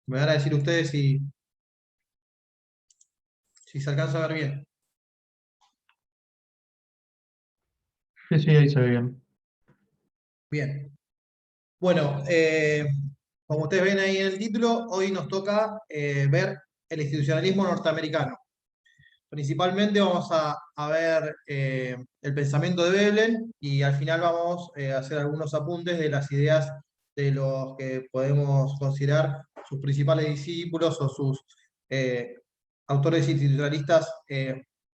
Me van a decir ustedes si se alcanza a ver bien. Sí, sí, ahí se ve bien. Bien. Bueno, como ustedes ven ahí en el título, hoy nos toca ver el institucionalismo norteamericano. Principalmente vamos a ver el pensamiento de Veblen y al final vamos a hacer algunos apuntes de las ideas de los que podemos considerar sus principales discípulos o sus eh, autores institucionalistas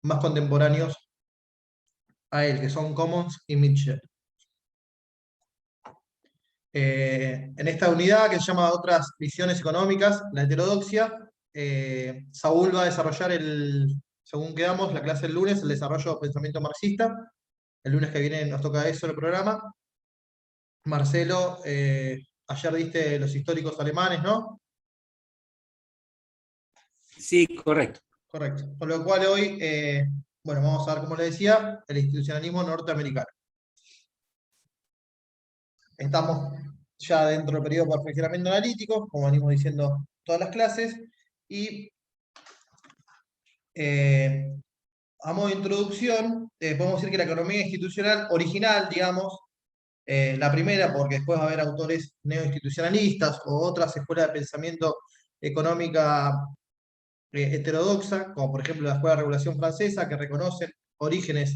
más contemporáneos a él, que son Commons y Mitchell. En esta unidad, que se llama Otras Visiones Económicas, la heterodoxia, Saúl va a desarrollar, según quedamos, la clase del lunes, el desarrollo del pensamiento marxista. El lunes que viene nos toca eso en el programa. Marcelo, ayer diste los históricos alemanes, ¿no? Sí, correcto. Correcto. Con lo cual hoy, bueno, vamos a ver, como le decía, el institucionalismo norteamericano. Estamos ya dentro del periodo de perfeccionamiento analítico, como venimos diciendo todas las clases, y a modo de introducción, podemos decir que la economía institucional original, digamos, la primera, porque después va a haber autores neoinstitucionalistas o otras escuelas de pensamiento económica heterodoxa, como por ejemplo la Escuela de Regulación Francesa, que reconocen orígenes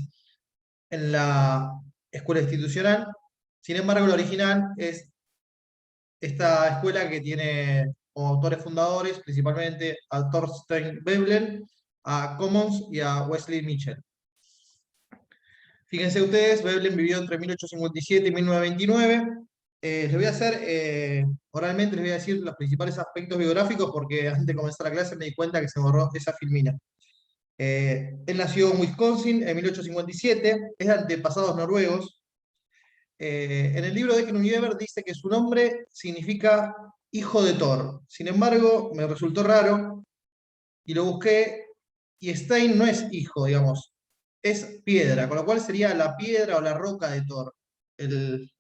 en la escuela institucional. Sin embargo, la original es esta escuela que tiene como autores fundadores principalmente a Thorstein Veblen, a Commons y a Wesley Mitchell. Fíjense ustedes, Veblen vivió entre 1857 y 1929. Les voy a hacer, oralmente les voy a decir los principales aspectos biográficos porque antes de comenzar la clase me di cuenta que se borró esa filmina. Él nació en Wisconsin en 1857, es de antepasados noruegos. En el libro de Ken Unilever dice que su nombre significa hijo de Thor. Sin embargo, me resultó raro y lo busqué, y Stein no es hijo, digamos, es piedra, con lo cual sería la piedra o la roca de Thor, el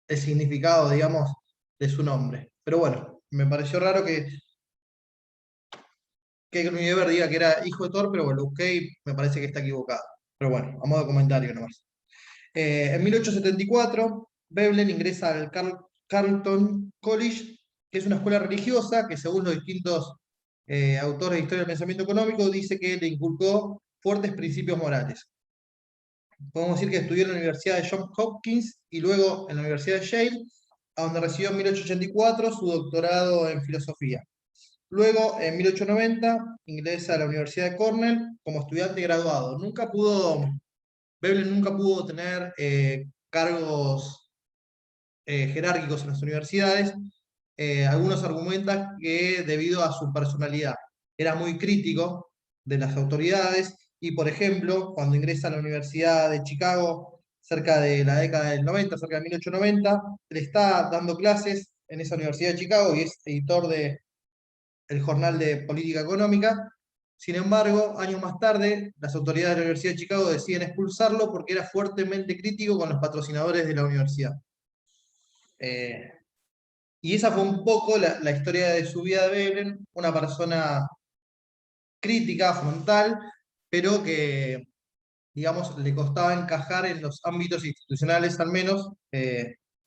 significado, digamos, de su nombre. Pero bueno, me pareció raro que Unilever diga que era hijo de Thor, pero bueno, lo busqué y me parece que está equivocado. Pero bueno, a modo de comentario nomás. En 1874, Veblen ingresa al Carleton College, que es una escuela religiosa que según los distintos autores de historia del pensamiento económico dice que le inculcó fuertes principios morales. Podemos decir que estudió en la Universidad de Johns Hopkins y luego en la Universidad de Yale, a donde recibió en 1884 su doctorado en filosofía. Luego, en 1890, ingresa a la Universidad de Cornell como estudiante graduado. Veblen nunca pudo tener cargos jerárquicos en las universidades. Algunos argumentan que debido a su personalidad era muy crítico de las autoridades y, por ejemplo, cuando ingresa a la Universidad de Chicago cerca de la década del 90, cerca de 1890, le está dando clases en esa Universidad de Chicago y es editor del Jornal de Política Económica. Sin embargo, años más tarde, las autoridades de la Universidad de Chicago deciden expulsarlo porque era fuertemente crítico con los patrocinadores de la universidad. Y esa fue un poco la historia de su vida de Veblen, una persona crítica, frontal, pero que, digamos, le costaba encajar en los ámbitos institucionales, al menos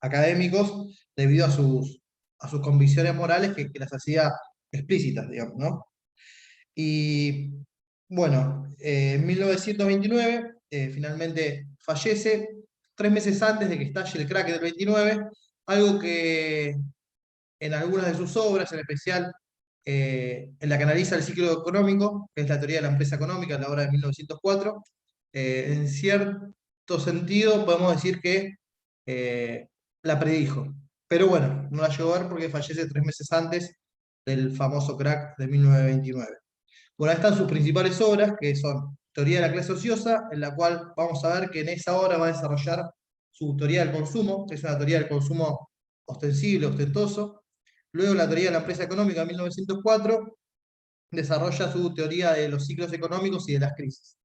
académicos, debido a sus convicciones morales que las hacía explícitas, digamos, ¿no? Y bueno, en 1929 finalmente fallece, 3 meses antes de que estalle el crack del 29, algo que en algunas de sus obras, en especial en la que analiza el ciclo económico, que es la teoría de la empresa económica, la obra de 1904, en cierto sentido podemos decir que la predijo. Pero bueno, no la llegó a ver porque fallece 3 meses antes del famoso crack de 1929. Bueno, ahí están sus principales obras, que son Teoría de la clase ociosa, en la cual vamos a ver que en esa obra va a desarrollar su teoría del consumo, que es una teoría del consumo ostensible, ostentoso. Luego la teoría de la empresa económica en 1904 desarrolla su teoría de los ciclos económicos y de las crisis,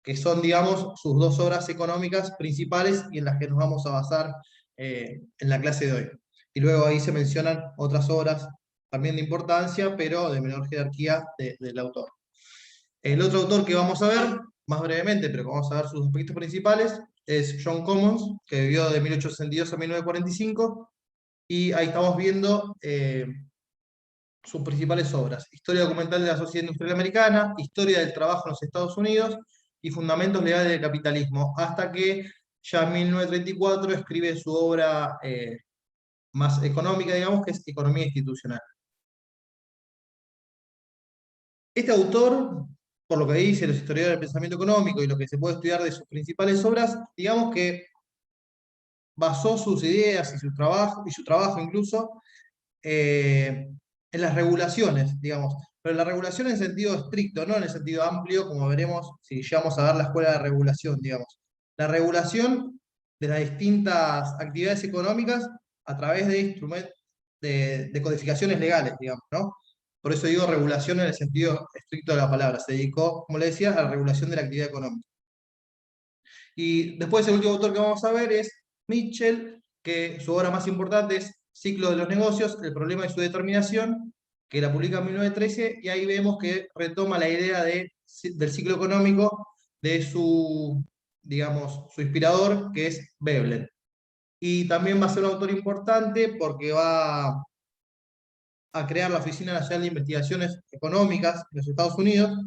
que son, digamos, sus dos obras económicas principales y en las que nos vamos a basar en la clase de hoy. Y luego ahí se mencionan otras obras también de importancia, pero de menor jerarquía del autor. El otro autor que vamos a ver, más brevemente, pero que vamos a ver sus aspectos principales, es John Commons, que vivió de 1862 a 1945, y ahí estamos viendo sus principales obras: Historia documental de la sociedad industrial americana, Historia del trabajo en los Estados Unidos y Fundamentos legales del capitalismo, hasta que ya en 1934 escribe su obra más económica, digamos, que es Economía institucional. Este autor, por lo que dicen los historiadores del pensamiento económico y lo que se puede estudiar de sus principales obras, digamos que basó sus ideas y su trabajo incluso, en las regulaciones, digamos, pero la regulación en sentido estricto, no en el sentido amplio, como veremos si llegamos a ver la escuela de regulación, digamos. La regulación de las distintas actividades económicas a través de instrumentos, de codificaciones legales, digamos, ¿no? Por eso digo regulación en el sentido estricto de la palabra. Se dedicó, como le decía, a la regulación de la actividad económica. Y después el último autor que vamos a ver es Mitchell, que su obra más importante es Ciclo de los negocios, el problema y su determinación, que la publica en 1913, y ahí vemos que retoma la idea del ciclo económico de su, digamos, su inspirador, que es Veblen. Y también va a ser un autor importante porque va a crear la Oficina Nacional de Investigaciones Económicas en los Estados Unidos.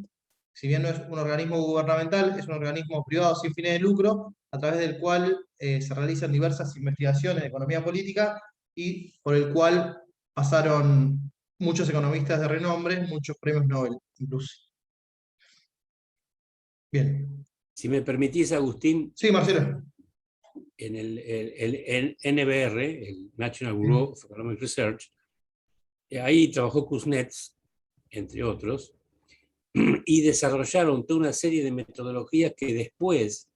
Si bien no es un organismo gubernamental, es un organismo privado sin fines de lucro, a través del cual se realizan diversas investigaciones de economía política y por el cual pasaron muchos economistas de renombre, muchos premios Nobel incluso. Bien. Si me permitís, Agustín, Sí, Marcelo. en el NBR, el National Bureau of Economic Research, ahí trabajó Kuznets, entre otros, y desarrollaron toda una serie de metodologías que después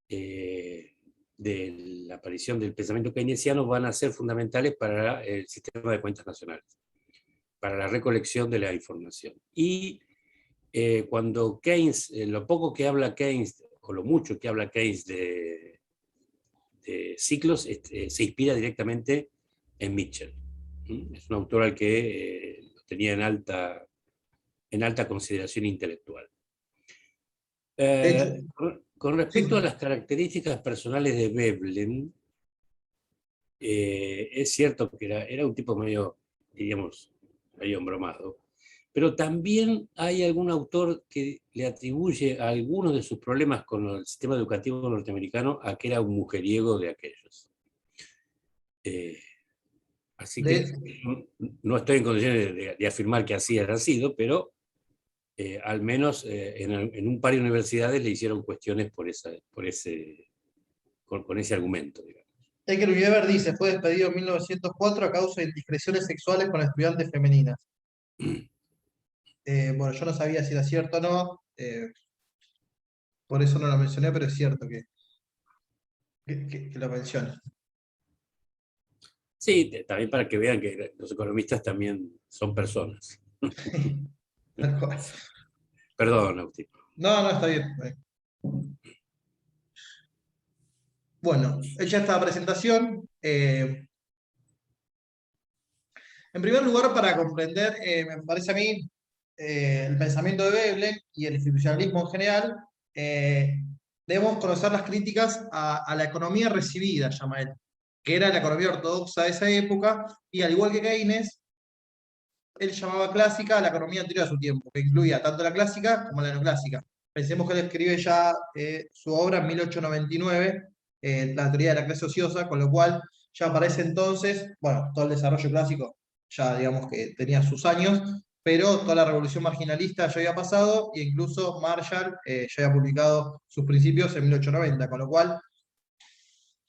de la aparición del pensamiento keynesiano van a ser fundamentales para el sistema de cuentas nacionales, para la recolección de la información. Y cuando Keynes, lo poco que habla Keynes, o lo mucho que habla Keynes de ciclos, se inspira directamente en Mitchell. Es un autor al que lo tenía en alta consideración intelectual. Con respecto a las características personales de Veblen, es cierto que era un tipo medio, diríamos, medio embromado, pero también hay algún autor que le atribuye a algunos de sus problemas con el sistema educativo norteamericano a que era un mujeriego de aquellos. Así que no estoy en condiciones de afirmar que así haya sido, pero al menos en un par de universidades le hicieron cuestiones con ese argumento, digamos. Edgar Univer dice: fue despedido en 1904 a causa de indiscreciones sexuales con estudiantes femeninas. Bueno, yo no sabía si era cierto o no, por eso no lo mencioné, pero es cierto que lo menciona. Sí, también para que vean que los economistas también son personas. Perdón, Agustín. No, está bien. Bueno, hecha esta presentación, en primer lugar, para comprender, me parece a mí, el pensamiento de Veblen y el institucionalismo en general, debemos conocer las críticas a la economía recibida, llama él, que era la economía ortodoxa de esa época, y al igual que Keynes, él llamaba clásica a la economía anterior a su tiempo, que incluía tanto la clásica como la neoclásica. Pensemos que él escribe ya su obra en 1899, la teoría de la clase ociosa, con lo cual ya para ese entonces, bueno, todo el desarrollo clásico ya digamos que tenía sus años, pero toda la revolución marginalista ya había pasado, e incluso Marshall ya había publicado sus principios en 1890, con lo cual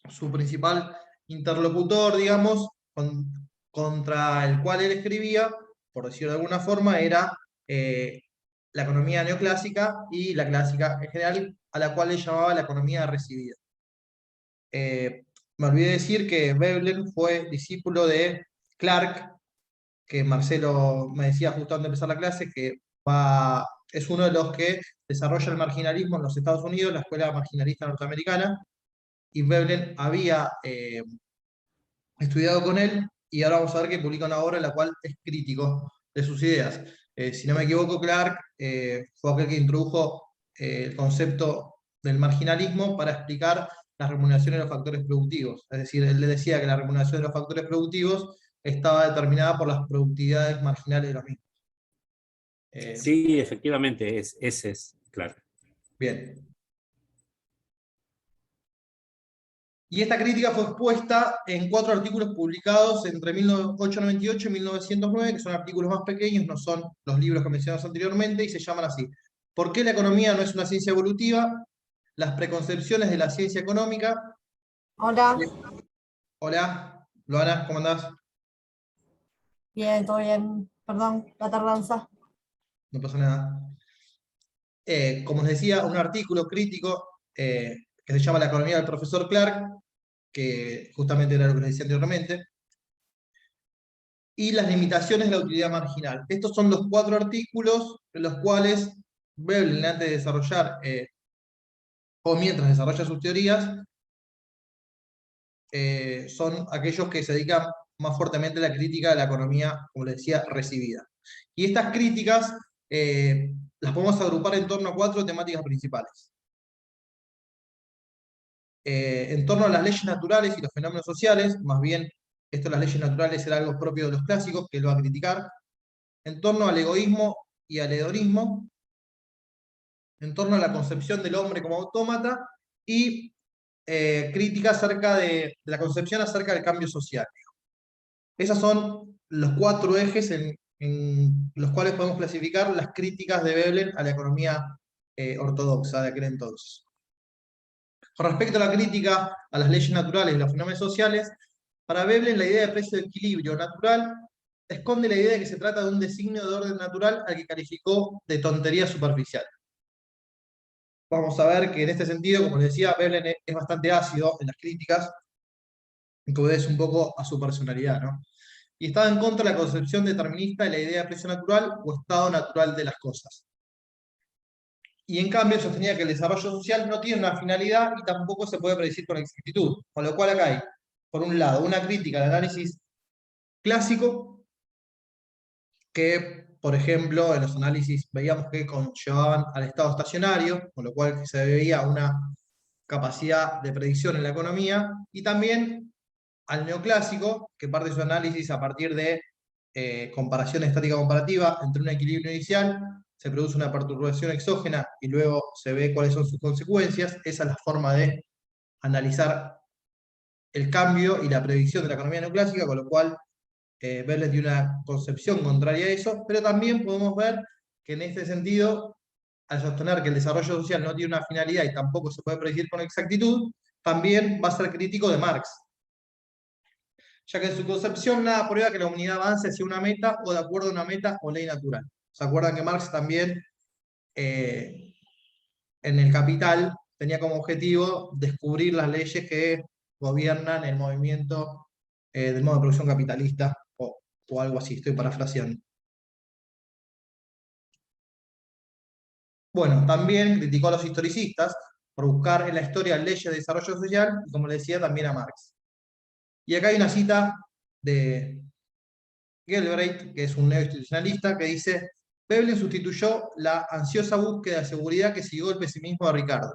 su principal interlocutor, digamos, contra el cual él escribía, por decirlo de alguna forma, era la economía neoclásica y la clásica en general, a la cual él llamaba la economía recibida. Me olvidé decir que Veblen fue discípulo de Clark, que Marcelo me decía justo antes de empezar la clase, que es uno de los que desarrolla el marginalismo en los Estados Unidos, la escuela marginalista norteamericana, y Veblen había estudiado con él, y ahora vamos a ver que publica una obra en la cual es crítico de sus ideas. Si no me equivoco, Clark fue aquel que introdujo el concepto del marginalismo para explicar las remuneraciones de los factores productivos. Es decir, él le decía que la remuneración de los factores productivos estaba determinada por las productividades marginales de los mismos. Sí, efectivamente, ese es, claro. Bien. Y esta crítica fue expuesta en 4 artículos publicados entre 1898 y 1909, que son artículos más pequeños, no son los libros que mencionamos anteriormente, y se llaman así: ¿Por qué la economía no es una ciencia evolutiva? Las preconcepciones de la ciencia económica. Hola, Hola, Luana, ¿cómo andás? bien, todo bien. Perdón, la tardanza. No pasa nada. Como les decía, un artículo crítico que se llama La economía del profesor Clark, que justamente era lo que les decía anteriormente, y las limitaciones de la utilidad marginal. Estos son los 4 artículos en los cuales Veblen, antes de desarrollar, o mientras desarrolla sus teorías, son aquellos que se dedican más fuertemente a la crítica de la economía, como les decía, recibida. Y estas críticas las podemos agrupar en torno a 4 temáticas principales. En torno a las leyes naturales y los fenómenos sociales, más bien, esto de las leyes naturales era algo propio de los clásicos, que él va a criticar. En torno al egoísmo y al hedonismo, en torno a la concepción del hombre como autómata, y crítica acerca de la concepción acerca del cambio social. Esos son los 4 ejes en los cuales podemos clasificar las críticas de Veblen a la economía ortodoxa de aquel entonces. Con respecto a la crítica a las leyes naturales y los fenómenos sociales, para Veblen la idea de precio de equilibrio natural esconde la idea de que se trata de un designio de orden natural al que calificó de tontería superficial. Vamos a ver que en este sentido, como les decía, Veblen es bastante ácido en las críticas, que obedece un poco a su personalidad, ¿no? Y estaba en contra de la concepción determinista de la idea de precio natural o estado natural de las cosas. Y en cambio sostenía que el desarrollo social no tiene una finalidad y tampoco se puede predecir con exactitud. Con lo cual acá hay, por un lado, una crítica al análisis clásico, que, por ejemplo, en los análisis veíamos que conllevaban al estado estacionario, con lo cual se veía una capacidad de predicción en la economía, y también al neoclásico, que parte de su análisis a partir de comparación estática comparativa entre un equilibrio inicial, se produce una perturbación exógena y luego se ve cuáles son sus consecuencias. Esa es la forma de analizar el cambio y la predicción de la economía neoclásica, con lo cual Veblen tiene una concepción contraria a eso, pero también podemos ver que en este sentido, al sostener que el desarrollo social no tiene una finalidad y tampoco se puede predecir con exactitud, también va a ser crítico de Marx, ya que en su concepción nada prueba que la humanidad avance hacia una meta o de acuerdo a una meta o ley natural. ¿Se acuerdan que Marx también en el Capital tenía como objetivo descubrir las leyes que gobiernan el movimiento del modo de producción capitalista, o algo así, estoy parafraseando? Bueno, también criticó a los historicistas por buscar en la historia leyes de desarrollo social, y como le decía, también a Marx. Y acá hay una cita de Galbraith, que es un neoinstitucionalista, que dice: Veblen sustituyó la ansiosa búsqueda de seguridad que siguió el pesimismo de Ricardo.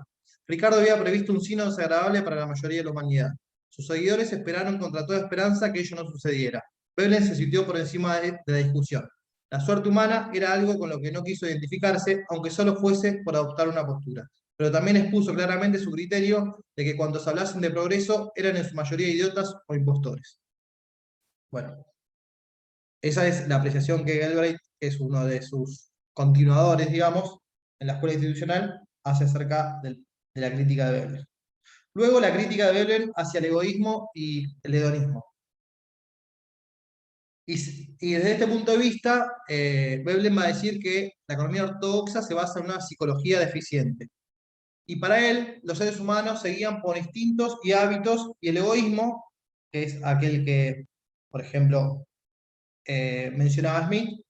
Ricardo había previsto un signo desagradable para la mayoría de la humanidad. Sus seguidores esperaron contra toda esperanza que ello no sucediera. Veblen se situó por encima de la discusión. La suerte humana era algo con lo que no quiso identificarse, aunque solo fuese por adoptar una postura. Pero también expuso claramente su criterio de que cuando se hablasen de progreso eran en su mayoría idiotas o impostores. Bueno, esa es la apreciación que Galbraith, que es uno de sus continuadores, digamos, en la escuela institucional, hace acerca de la crítica de Veblen. Luego la crítica de Veblen hacia el egoísmo y el hedonismo. Y desde este punto de vista, Veblen va a decir que la economía ortodoxa se basa en una psicología deficiente. Y para él, los seres humanos seguían por instintos y hábitos, y el egoísmo, que es aquel que, por ejemplo, mencionaba Smith,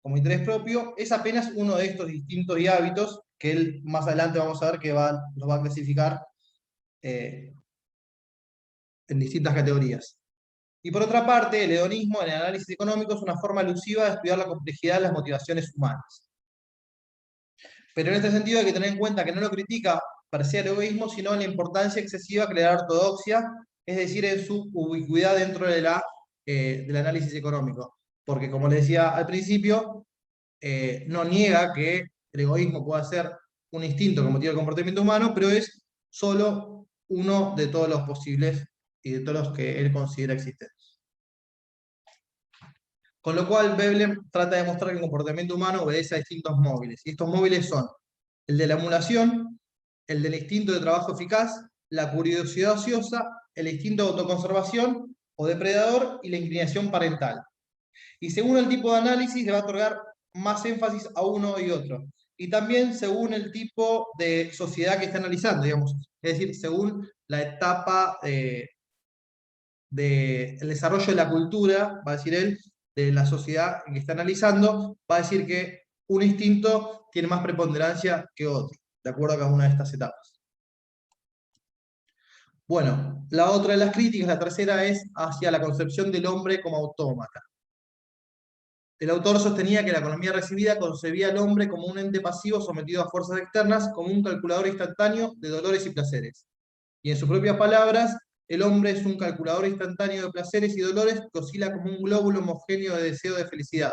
como interés propio, es apenas uno de estos instintos y hábitos que él más adelante vamos a ver que los va a clasificar en distintas categorías. Y por otra parte, el hedonismo en el análisis económico es una forma elusiva de estudiar la complejidad de las motivaciones humanas. Pero en este sentido hay que tener en cuenta que no lo critica per se el egoísmo, sino en la importancia excesiva que le da la ortodoxia, es decir, en su ubicuidad dentro del análisis económico. Porque, como les decía al principio, no niega que el egoísmo pueda ser un instinto que motiva el comportamiento humano, pero es solo uno de todos los posibles y de todos los que él considera existentes. Con lo cual, Veblen trata de mostrar que el comportamiento humano obedece a distintos móviles. Y estos móviles son el de la emulación, el del instinto de trabajo eficaz, la curiosidad ociosa, el instinto de autoconservación o depredador y la inclinación parental. Y según el tipo de análisis le va a otorgar más énfasis a uno y otro. Y también según el tipo de sociedad que está analizando, digamos. Es decir, según la etapa del desarrollo de la cultura, va a decir él, de la sociedad que está analizando, va a decir que un instinto tiene más preponderancia que otro, de acuerdo a cada una de estas etapas. Bueno, la otra de las críticas, la tercera, es hacia la concepción del hombre como autómata. El autor sostenía que la economía recibida concebía al hombre como un ente pasivo sometido a fuerzas externas, como un calculador instantáneo de dolores y placeres. Y en sus propias palabras, el hombre es un calculador instantáneo de placeres y dolores que oscila como un glóbulo homogéneo de deseo de felicidad,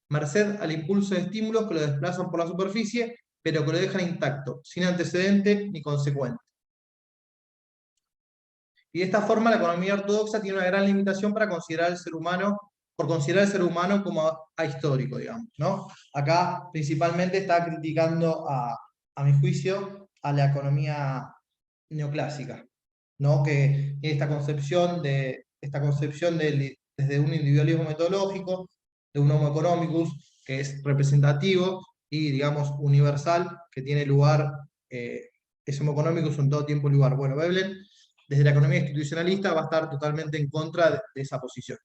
merced al impulso de estímulos que lo desplazan por la superficie, pero que lo dejan intacto, sin antecedente ni consecuente. Y de esta forma la economía ortodoxa tiene una gran limitación para considerar al ser humano, por considerar al ser humano como ahistórico, digamos, ¿no? Acá principalmente está criticando, a mi juicio, a la economía neoclásica, ¿no? Que tiene esta concepción desde un individualismo metodológico, de un homo economicus, que es representativo y, digamos, universal, que tiene lugar, ese homo economicus en todo tiempo y lugar. Bueno, Veblen, desde la economía institucionalista, va a estar totalmente en contra de esa posición.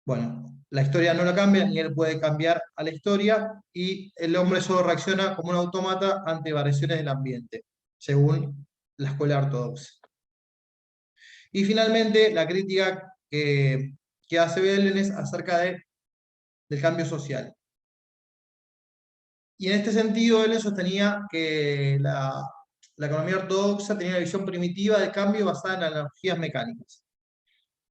Bueno, la historia no la cambia, ni él puede cambiar a la historia, y el hombre solo reacciona como un autómata ante variaciones del ambiente, según la escuela ortodoxa. Y finalmente, la crítica que hace Veblen es acerca del cambio social. Y en este sentido, él sostenía que la economía ortodoxa tenía una visión primitiva del cambio basada en analogías mecánicas.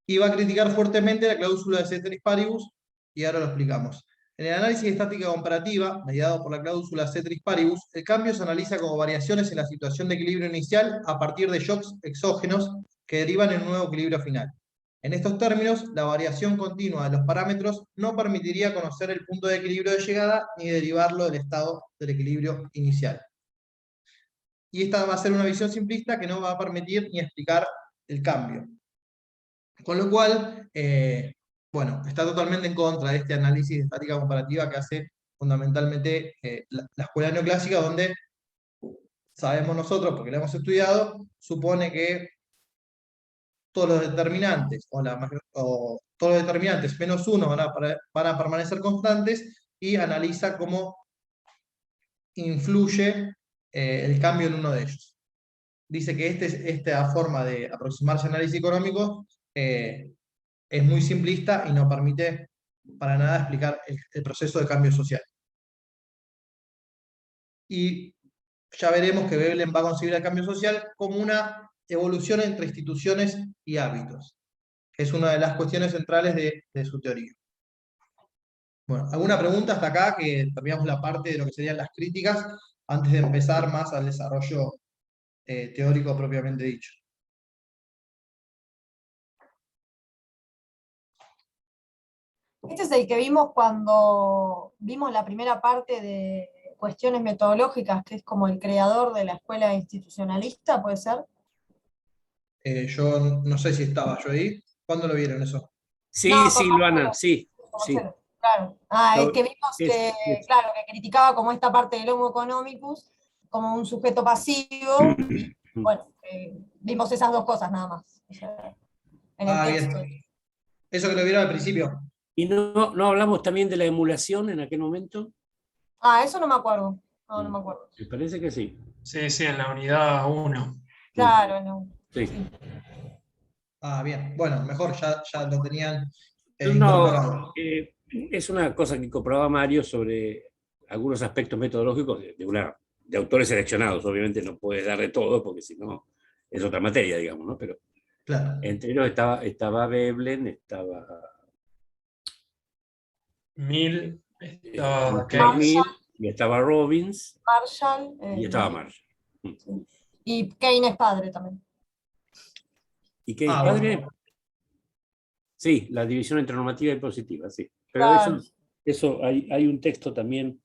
Y va a criticar fuertemente la cláusula de ceteris paribus, y ahora lo explicamos. En el análisis de estática comparativa, mediado por la cláusula ceteris paribus, el cambio se analiza como variaciones en la situación de equilibrio inicial a partir de shocks exógenos que derivan en un nuevo equilibrio final. En estos términos, la variación continua de los parámetros no permitiría conocer el punto de equilibrio de llegada ni derivarlo del estado del equilibrio inicial. Y esta va a ser una visión simplista que no va a permitir ni explicar el cambio. Con lo cual, bueno, está totalmente en contra de este análisis de estática comparativa que hace fundamentalmente la escuela neoclásica, donde sabemos nosotros, porque la hemos estudiado, supone que todos los determinantes, o todos los determinantes menos uno van a permanecer constantes, y analiza cómo influye el cambio en uno de ellos. Dice que esta forma de aproximarse al análisis económico es muy simplista y no permite para nada explicar el proceso de cambio social. Y ya veremos que Veblen va a concebir el cambio social como una evolución entre instituciones y hábitos, que es una de las cuestiones centrales de su teoría. Bueno, ¿alguna pregunta hasta acá? Que terminamos la parte de lo que serían las críticas, antes de empezar más al desarrollo teórico propiamente dicho. Este es el que vimos cuando vimos la primera parte de cuestiones metodológicas, que es como el creador de la escuela institucionalista, ¿puede ser? Yo no sé si estaba yo ahí. ¿Cuándo lo vieron eso? Sí, No, sí, con Luana, sí, sí. Marcelo, claro. El que vimos que, Es- claro, que criticaba como esta parte del Homo economicus, como un sujeto pasivo, y bueno, vimos esas dos cosas nada más, o sea, en el texto. Bien. Eso que lo vieron al principio. ¿Y no hablamos también de la emulación en aquel momento? Eso no me acuerdo. No, no me acuerdo. Me parece que sí. Sí, sí, en la unidad 1. Claro, no. Sí. Sí. Ah, bien. Bueno, mejor ya lo tenían No, incorporado. es una cosa que comprobaba Mario sobre algunos aspectos metodológicos de autores seleccionados. Obviamente no puedes dar de todo, porque si no es otra materia, digamos, ¿no? Pero Claro. entre ellos estaba Veblen, estaba Mill, estaba Pierre Keynes. Mill, y estaba Robbins, Marshall, y estaba Marshall. sí. Y Keynes padre también. ¿Y qué es Ah, padre? bueno. Sí, la división entre normativa y positiva, sí. Pero Claro. eso hay un texto también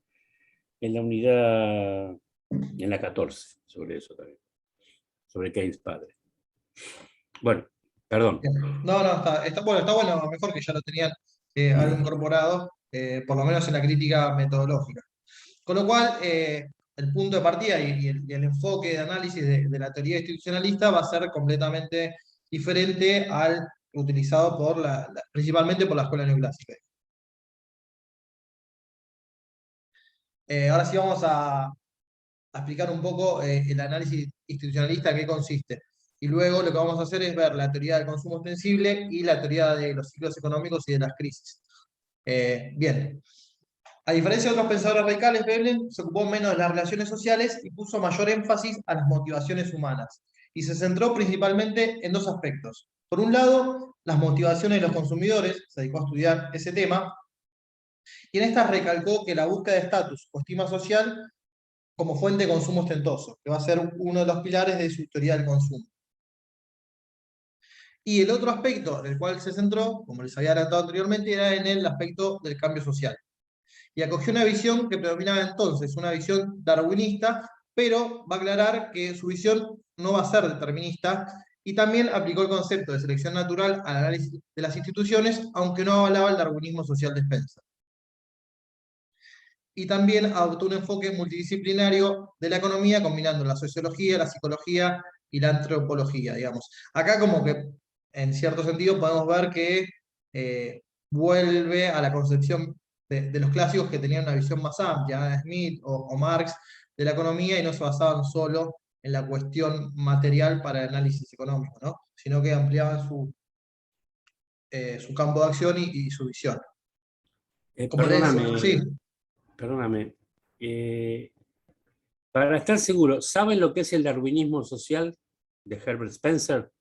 en la unidad, en la 14, sobre eso también, sobre Keynes padre. Bueno, perdón. Bien. No, está bueno, mejor que ya lo tenían algo incorporado, por lo menos en la crítica metodológica. Con lo cual, el punto de partida y el enfoque de análisis de la teoría institucionalista va a ser completamente diferente al utilizado principalmente por la escuela neoclásica. Ahora sí vamos a explicar un poco el análisis institucionalista en qué consiste. Y luego lo que vamos a hacer es ver la teoría del consumo ostensible y la teoría de los ciclos económicos y de las crisis. Bien. A diferencia de otros pensadores radicales, Veblen se ocupó menos de las relaciones sociales y puso mayor énfasis a las motivaciones humanas. Y se centró principalmente en dos aspectos. Por un lado, las motivaciones de los consumidores, se dedicó a estudiar ese tema, y en estas recalcó que la búsqueda de estatus o estima social como fuente de consumo ostentoso, que va a ser uno de los pilares de su teoría del consumo. Y el otro aspecto del cual se centró, como les había adelantado anteriormente, era en el aspecto del cambio social. Y acogió una visión que predominaba entonces, una visión darwinista, pero va a aclarar que su visión no va a ser determinista, y también aplicó el concepto de selección natural al análisis de las instituciones, aunque no avalaba el darwinismo social de Spencer. Y también adoptó un enfoque multidisciplinario de la economía, combinando la sociología, la psicología y la antropología, digamos. Acá como que, en cierto sentido, podemos ver que vuelve a la concepción de los clásicos que tenían una visión más amplia, Adam Smith o Marx, de la economía, y no se basaban solo en la cuestión material para el análisis económico, ¿no? Sino que ampliaban su campo de acción y su visión. Como le decía, sí. Perdóname. Para estar seguro, ¿saben lo que es el darwinismo social de Herbert Spencer?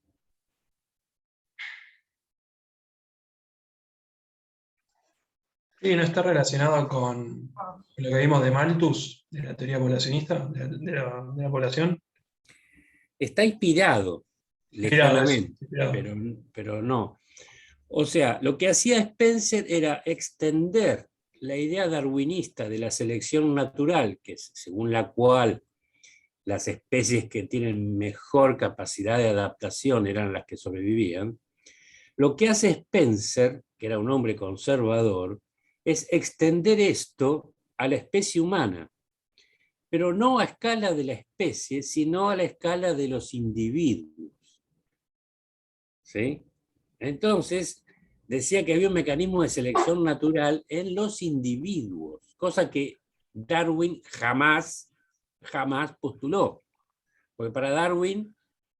Sí, no está relacionado con lo que vimos de Malthus, de la teoría poblacionista, de la población. Está inspirado Inspirado eso, lejanamente, inspirado. pero no. O sea, lo que hacía Spencer era extender la idea darwinista de la selección natural, que es según la cual las especies que tienen mejor capacidad de adaptación eran las que sobrevivían. Lo que hace Spencer, que era un hombre conservador, es extender esto a la especie humana, pero no a escala de la especie, sino a la escala de los individuos. ¿Sí? Entonces, decía que había un mecanismo de selección natural en los individuos, cosa que Darwin jamás postuló. Porque para Darwin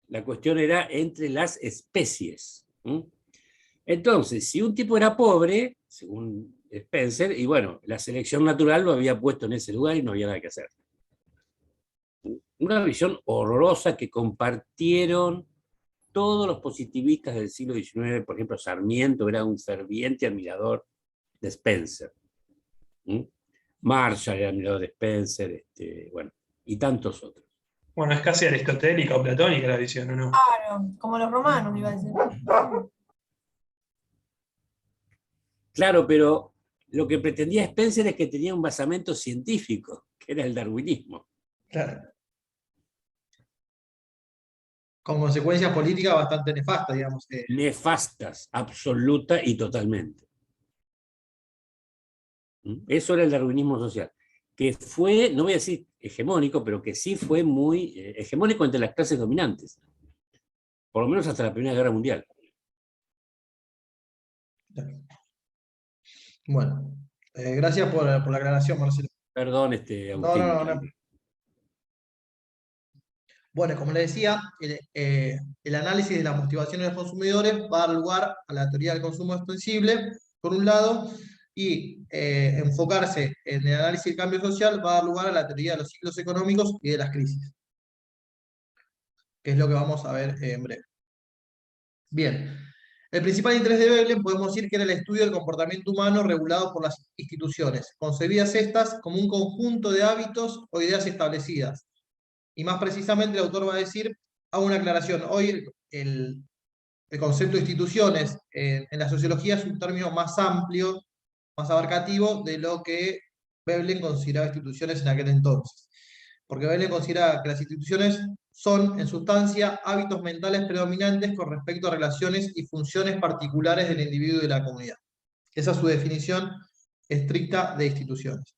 la cuestión era entre las especies. Entonces, si un tipo era pobre, según Spencer, y bueno, la selección natural lo había puesto en ese lugar y no había nada que hacer. Una visión horrorosa que compartieron todos los positivistas del siglo XIX. Por ejemplo, Sarmiento era un ferviente admirador de Spencer. Marshall era admirador de Spencer, bueno, y tantos otros. Bueno, es casi aristotélica o platónica la visión, ¿o no? Claro, como los romanos, iba a decir. Claro, pero lo que pretendía Spencer es que tenía un basamento científico, que era el darwinismo. Claro. Con consecuencias políticas bastante nefastas, digamos. Nefastas, absoluta y totalmente. Eso era el darwinismo social, que fue, no voy a decir hegemónico, pero que sí fue muy hegemónico entre las clases dominantes, por lo menos hasta la Primera Guerra Mundial. Bueno, gracias por la aclaración, Marcelo. Perdón, No, Agustín. no, no. Bueno, como les decía, el análisis de las motivaciones de los consumidores va a dar lugar a la teoría del consumo extensible, por un lado, y enfocarse en el análisis del cambio social va a dar lugar a la teoría de los ciclos económicos y de las crisis, que es lo que vamos a ver en breve. Bien, el principal interés de Veblen podemos decir que era el estudio del comportamiento humano regulado por las instituciones, concebidas estas como un conjunto de hábitos o ideas establecidas. Y más precisamente el autor va a decir, hago una aclaración, hoy el concepto de instituciones en la sociología es un término más amplio, más abarcativo de lo que Veblen consideraba instituciones en aquel entonces. Porque Veblen considera que las instituciones son, en sustancia, hábitos mentales predominantes con respecto a relaciones y funciones particulares del individuo y de la comunidad. Esa es su definición estricta de instituciones.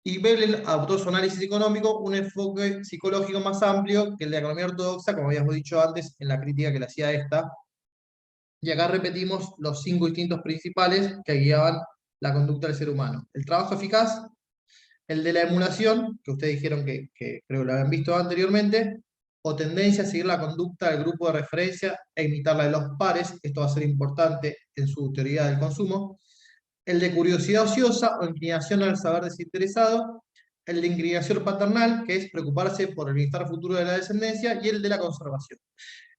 Y Veblen adoptó su análisis económico un enfoque psicológico más amplio que el de la economía ortodoxa, como habíamos dicho antes en la crítica que le hacía a esta. Y acá repetimos los 5 instintos principales que guiaban la conducta del ser humano. El trabajo eficaz, el de la emulación, que ustedes dijeron que creo que lo habían visto anteriormente, o tendencia a seguir la conducta del grupo de referencia e imitarla de los pares, esto va a ser importante en su teoría del consumo, el de curiosidad ociosa o inclinación al saber desinteresado, el de inclinación paternal, que es preocuparse por el bienestar futuro de la descendencia, y el de la conservación.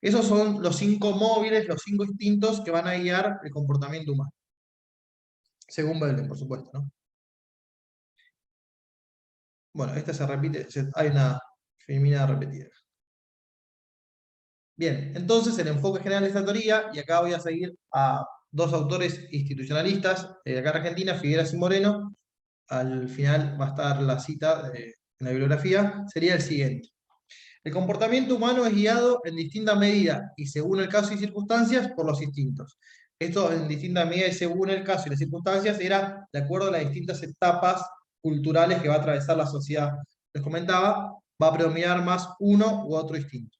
Esos son los 5 móviles, los 5 instintos que van a guiar el comportamiento humano. Según Veblen, por supuesto, ¿no? Bueno, esta se repite, hay una femenina repetida. Bien, entonces el enfoque general de esta teoría, y acá voy a seguir a 2 autores institucionalistas de acá en Argentina, Figueras y Moreno, al final va a estar la cita en la bibliografía, sería el siguiente. El comportamiento humano es guiado en distinta medida y según el caso y circunstancias por los instintos. Esto en distinta medida y según el caso y las circunstancias era de acuerdo a las distintas etapas culturales que va a atravesar la sociedad. Les comentaba, va a predominar más uno u otro instinto.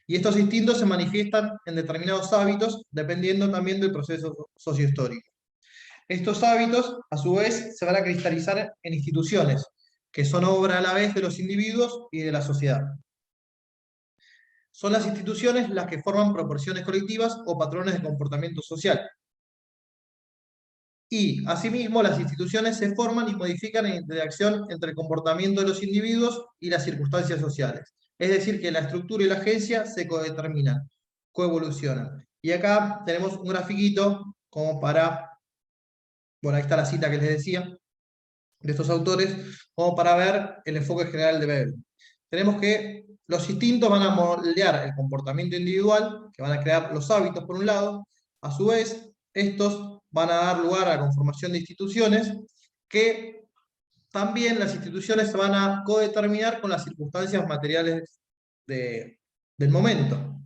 Y estos instintos se manifiestan en determinados hábitos dependiendo también del proceso sociohistórico. Estos hábitos, a su vez, se van a cristalizar en instituciones, que son obra a la vez de los individuos y de la sociedad. Son las instituciones las que forman proporciones colectivas o patrones de comportamiento social. Y, asimismo, las instituciones se forman y modifican en interacción entre el comportamiento de los individuos y las circunstancias sociales. Es decir, que la estructura y la agencia se codeterminan, coevolucionan. Y acá tenemos un grafiquito como para, bueno, ahí está la cita que les decía, de estos autores, como para ver el enfoque general de Veblen. Tenemos que los instintos van a moldear el comportamiento individual, que van a crear los hábitos por un lado, a su vez, estos van a dar lugar a la conformación de instituciones, que también las instituciones se van a codeterminar con las circunstancias materiales del momento.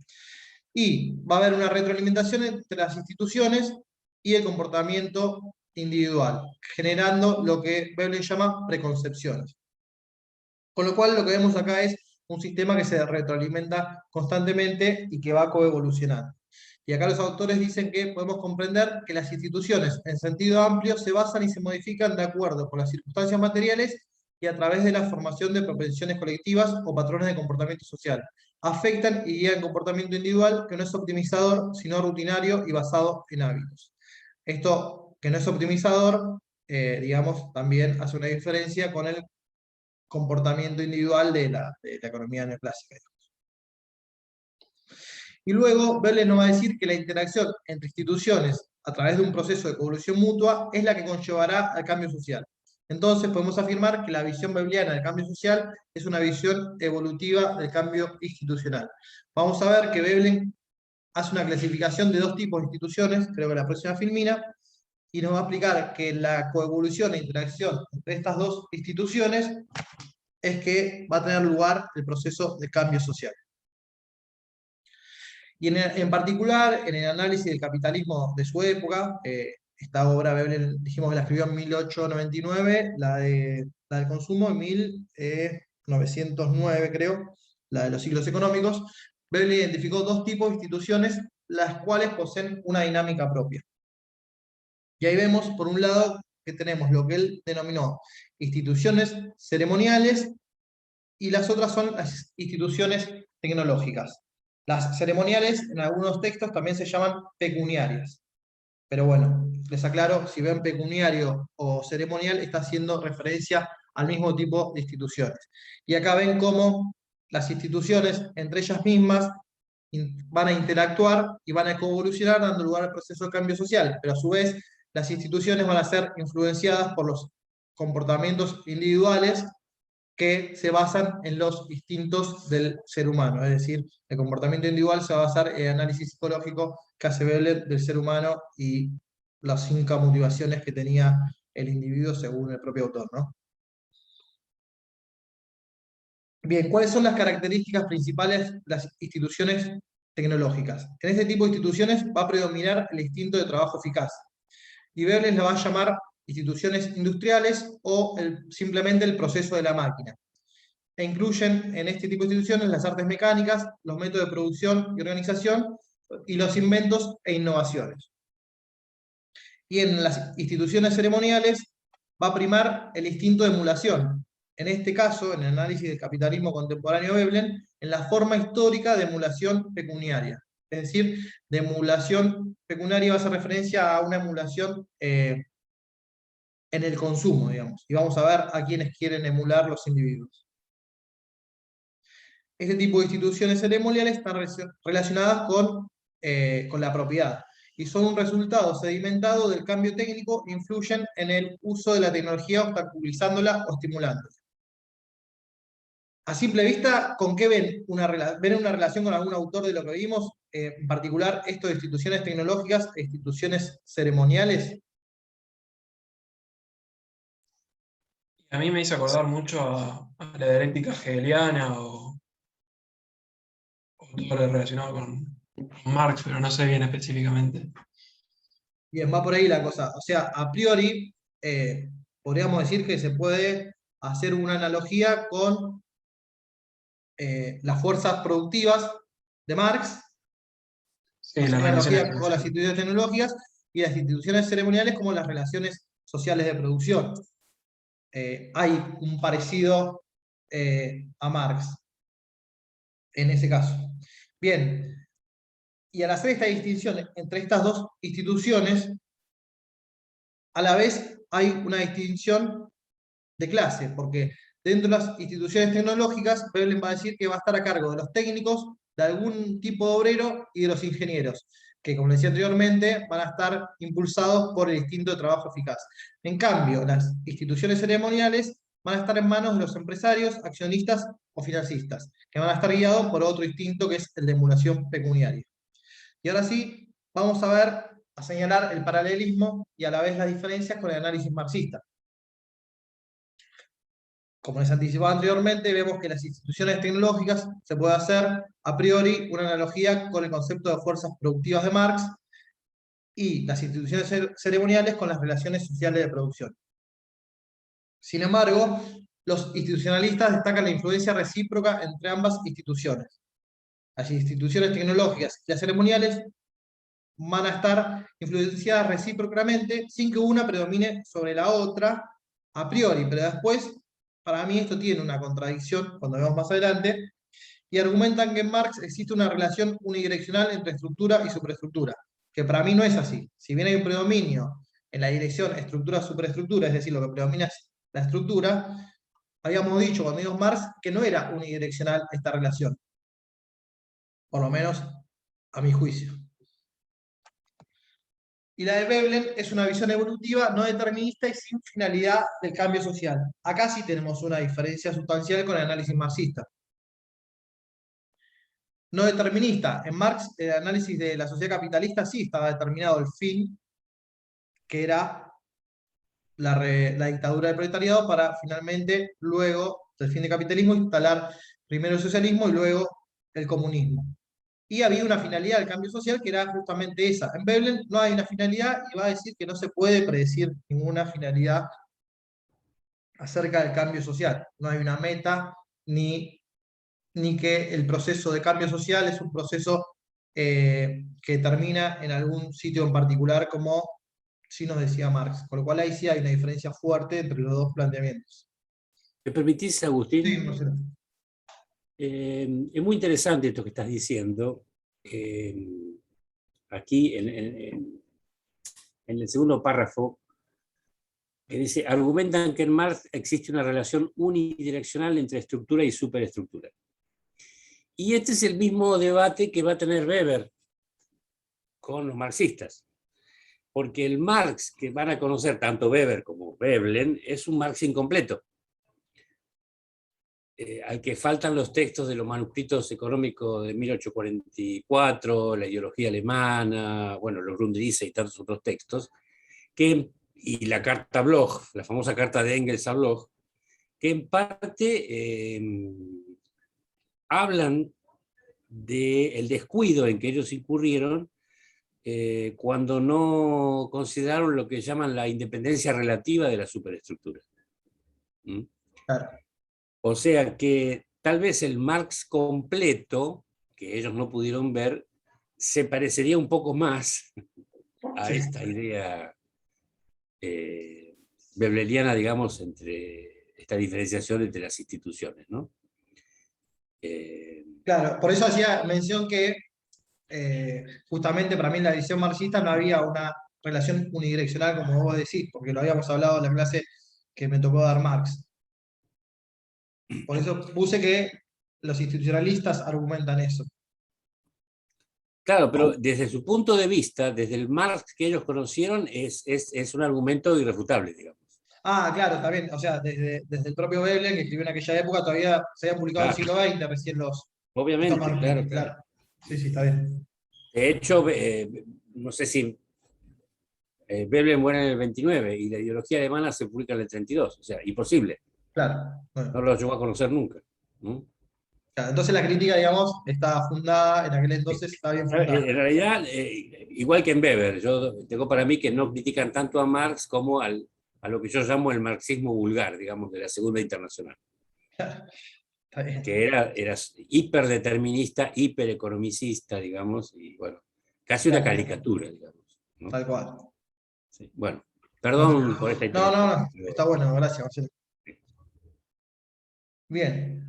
Y va a haber una retroalimentación entre las instituciones y el comportamiento individual, generando lo que Veblen llama preconcepciones. Con lo cual lo que vemos acá es un sistema que se retroalimenta constantemente y que va coevolucionando. Y acá los autores dicen que podemos comprender que las instituciones en sentido amplio se basan y se modifican de acuerdo con las circunstancias materiales y a través de la formación de propensiones colectivas o patrones de comportamiento social. Afectan y guían el comportamiento individual que no es optimizador, sino rutinario y basado en hábitos. Esto que no es optimizador, digamos, también hace una diferencia con el comportamiento individual de la economía neoclásica. Y luego, Veblen nos va a decir que la interacción entre instituciones a través de un proceso de coevolución mutua es la que conllevará al cambio social. Entonces podemos afirmar que la visión vebeliana del cambio social es una visión evolutiva del cambio institucional. Vamos a ver que Veblen hace una clasificación de 2 tipos de instituciones, creo que la próxima filmina, y nos va a explicar que la coevolución e interacción entre estas 2 instituciones es que va a tener lugar el proceso de cambio social. Y en particular, en el análisis del capitalismo de su época, esta obra Veblen, dijimos que la escribió en 1899, la del consumo en 1909, creo, la de los ciclos económicos. Veblen identificó 2 tipos de instituciones, las cuales poseen una dinámica propia. Y ahí vemos, por un lado, que tenemos lo que él denominó instituciones ceremoniales y las otras son las instituciones tecnológicas. Las ceremoniales, en algunos textos, también se llaman pecuniarias. Pero bueno, les aclaro, si ven pecuniario o ceremonial, está haciendo referencia al mismo tipo de instituciones. Y acá ven cómo las instituciones, entre ellas mismas, van a interactuar y van a coevolucionar dando lugar al proceso de cambio social, pero a su vez las instituciones van a ser influenciadas por los comportamientos individuales que se basan en los instintos del ser humano, es decir, el comportamiento individual se va a basar en el análisis psicológico que hace Veblen del ser humano y las 5 motivaciones que tenía el individuo según el propio autor, ¿no? Bien, ¿cuáles son las características principales de las instituciones tecnológicas? En este tipo de instituciones va a predominar el instinto de trabajo eficaz. Y Veblen la va a llamar instituciones industriales o simplemente el proceso de la máquina. E incluyen en este tipo de instituciones las artes mecánicas, los métodos de producción y organización, y los inventos e innovaciones. Y en las instituciones ceremoniales va a primar el instinto de emulación. En este caso, en el análisis del capitalismo contemporáneo Veblen, en la forma histórica de emulación pecuniaria. Es decir, de emulación pecuniaria va a hacer referencia a una emulación en el consumo, digamos. Y vamos a ver a quienes quieren emular los individuos. Este tipo de instituciones ceremoniales están relacionadas con la propiedad y son un resultado sedimentado del cambio técnico e influyen en el uso de la tecnología obstaculizándola o estimulándola. A simple vista, ¿con qué ven una relación con algún autor de lo que vimos? En particular, esto de instituciones tecnológicas e instituciones ceremoniales. A mí me hizo acordar mucho a la dialéctica hegeliana o todo lo relacionado con Marx, pero no sé bien específicamente. Bien, va por ahí la cosa. O sea, a priori, podríamos decir que se puede hacer una analogía con las fuerzas productivas de Marx, Sí, hacer las una relaciones analogía con las instituciones tecnológicas y las instituciones ceremoniales como las relaciones sociales de producción. Hay un parecido a Marx en ese caso. Bien, y al hacer esta distinción entre estas dos instituciones, a la vez hay una distinción de clase, porque dentro de las instituciones tecnológicas, Veblen va a decir que va a estar a cargo de los técnicos, de algún tipo de obrero y de los ingenieros, que como decía anteriormente, van a estar impulsados por el instinto de trabajo eficaz. En cambio, las instituciones ceremoniales van a estar en manos de los empresarios, accionistas o financistas, que van a estar guiados por otro instinto que es el de emulación pecuniaria. Y ahora sí, vamos a señalar el paralelismo y a la vez las diferencias con el análisis marxista. Como les anticipaba anteriormente, vemos que las instituciones tecnológicas se puede hacer a priori una analogía con el concepto de fuerzas productivas de Marx y las instituciones ceremoniales con las relaciones sociales de producción. Sin embargo, los institucionalistas destacan la influencia recíproca entre ambas instituciones. Las instituciones tecnológicas y las ceremoniales van a estar influenciadas recíprocamente sin que una predomine sobre la otra a priori, pero después, para mí esto tiene una contradicción cuando vemos más adelante, y argumentan que en Marx existe una relación unidireccional entre estructura y superestructura, que para mí no es así. Si bien hay un predominio en la dirección estructura-superestructura, es decir, lo que predomina es la estructura, habíamos dicho cuando vimos Marx que no era unidireccional esta relación, por lo menos a mi juicio. Y la de Veblen es una visión evolutiva, no determinista y sin finalidad del cambio social. Acá sí tenemos una diferencia sustancial con el análisis marxista. No determinista. En Marx, el análisis de la sociedad capitalista sí estaba determinado el fin, que era la dictadura del proletariado, para finalmente, luego del fin del capitalismo, instalar primero el socialismo y luego el comunismo. Y había una finalidad del cambio social que era justamente esa. En Veblen no hay una finalidad y va a decir que no se puede predecir ninguna finalidad acerca del cambio social. No hay una meta ni que el proceso de cambio social es un proceso que termina en algún sitio en particular, como sí nos decía Marx. Con lo cual ahí sí hay una diferencia fuerte entre los dos planteamientos. ¿Me permitís, Agustín? Sí, Marcelo. Es muy interesante esto que estás diciendo. Aquí, en el segundo párrafo, que dice, argumentan que en Marx existe una relación unidireccional entre estructura y superestructura. Y este es el mismo debate que va a tener Weber con los marxistas. Porque el Marx que van a conocer tanto Weber como Veblen es un Marx incompleto, al que faltan los textos de los manuscritos económicos de 1844, la ideología alemana, bueno, los Grundrisse y tantos otros textos, y la carta Bloch, la famosa carta de Engels a Bloch, que en parte hablan del descuido en que ellos incurrieron cuando no consideraron lo que llaman la independencia relativa de la superestructura. ¿Mm? Claro. O sea que tal vez el Marx completo, que ellos no pudieron ver, se parecería un poco más a esta idea webleriana, digamos, entre esta diferenciación entre las instituciones, ¿no? Claro, por eso hacía mención que justamente para mí en la visión marxista no había una relación unidireccional como vos decís, porque lo habíamos hablado en la clase que me tocó dar Marx. Por eso puse que los institucionalistas argumentan eso. Claro, pero desde su punto de vista, desde el Marx que ellos conocieron, es un argumento irrefutable, digamos. Ah, claro, está bien. O sea, desde el propio Veblen, que escribió en aquella época, todavía se había publicado en el siglo XX, recién estos Obviamente, manuscritos, claro. Sí, sí, está bien. De hecho, no sé si Veblen muere en el 29 y la ideología alemana se publica en el 32, o sea, imposible. Claro. Bueno. No lo llegó a conocer nunca. ¿No? Claro, entonces la crítica, digamos, está fundada, en aquel entonces está bien fundada. En realidad, igual que en Weber, yo tengo para mí que no critican tanto a Marx como a lo que yo llamo el marxismo vulgar, digamos, de la Segunda Internacional. Claro, está bien. Que era hiperdeterminista, hipereconomicista, digamos, y bueno, casi una caricatura, digamos, ¿no? Tal cual. Sí. Bueno, perdón por esta No, está bueno, gracias, Marcelo. Bien.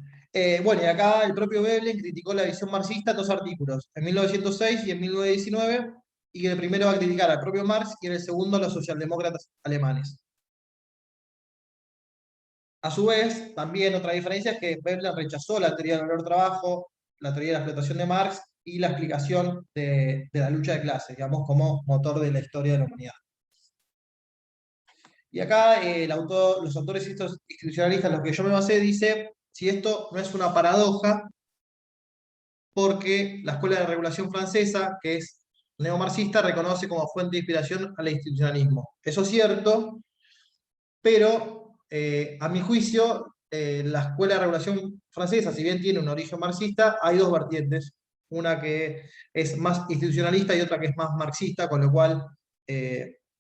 Bueno, y acá el propio Veblen criticó la visión marxista en dos artículos, en 1906 y en 1919, y el primero va a criticar al propio Marx y en el segundo a los socialdemócratas alemanes. A su vez, también otra diferencia es que Veblen rechazó la teoría del valor-trabajo, la teoría de la explotación de Marx y la explicación de la lucha de clases, digamos, como motor de la historia de la humanidad. Y acá los autores institucionalistas, los que yo me basé, dice si esto no es una paradoja, porque la Escuela de Regulación Francesa, que es neomarxista, reconoce como fuente de inspiración al institucionalismo. Eso es cierto, pero a mi juicio, la Escuela de Regulación Francesa, si bien tiene un origen marxista, hay dos vertientes, una que es más institucionalista y otra que es más marxista, con lo cual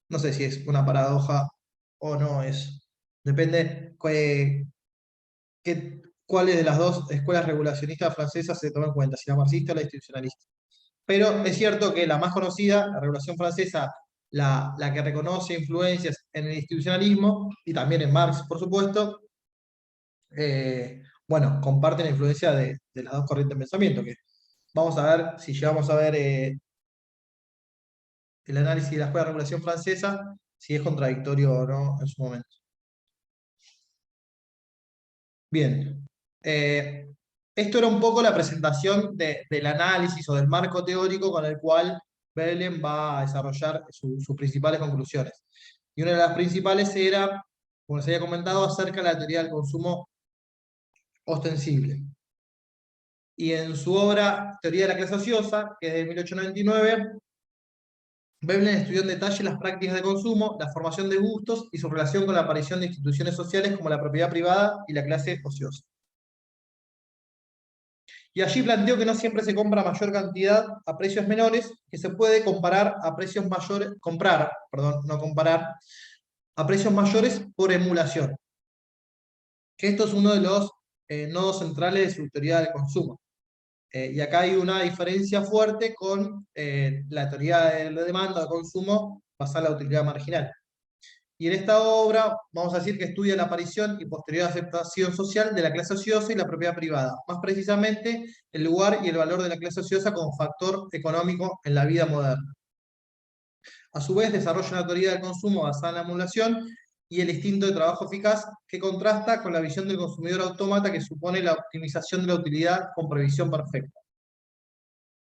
no sé si es una paradoja o no es. Depende cuáles de las dos escuelas regulacionistas francesas se toman en cuenta, si la marxista o la institucionalista. Pero es cierto que la más conocida, la regulación francesa, la que reconoce influencias en el institucionalismo, y también en Marx, por supuesto, bueno, comparten la influencia de las dos corrientes de pensamiento, que vamos a ver, si llegamos a ver el análisis de la escuela de regulación francesa, si es contradictorio o no en su momento. Bien. Esto era un poco la presentación del análisis o del marco teórico con el cual Veblen va a desarrollar sus principales conclusiones. Y una de las principales era, como les había comentado, acerca de la teoría del consumo ostensible. Y en su obra Teoría de la clase ociosa, que es de 1899, Veblen estudió en detalle las prácticas de consumo, la formación de gustos y su relación con la aparición de instituciones sociales como la propiedad privada y la clase ociosa. Y allí planteó que no siempre se compra mayor cantidad a precios menores, que se puede comparar a precios mayores, no comparar, a precios mayores por emulación. Que esto es uno de los nodos centrales de su teoría del consumo. Y acá hay una diferencia fuerte con la teoría de la demanda de consumo basada en la utilidad marginal. Y en esta obra, vamos a decir que estudia la aparición y posterior aceptación social de la clase ociosa y la propiedad privada, más precisamente el lugar y el valor de la clase ociosa como factor económico en la vida moderna. A su vez, desarrolla una teoría del consumo basada en la emulación y el instinto de trabajo eficaz que contrasta con la visión del consumidor autómata que supone la optimización de la utilidad con previsión perfecta.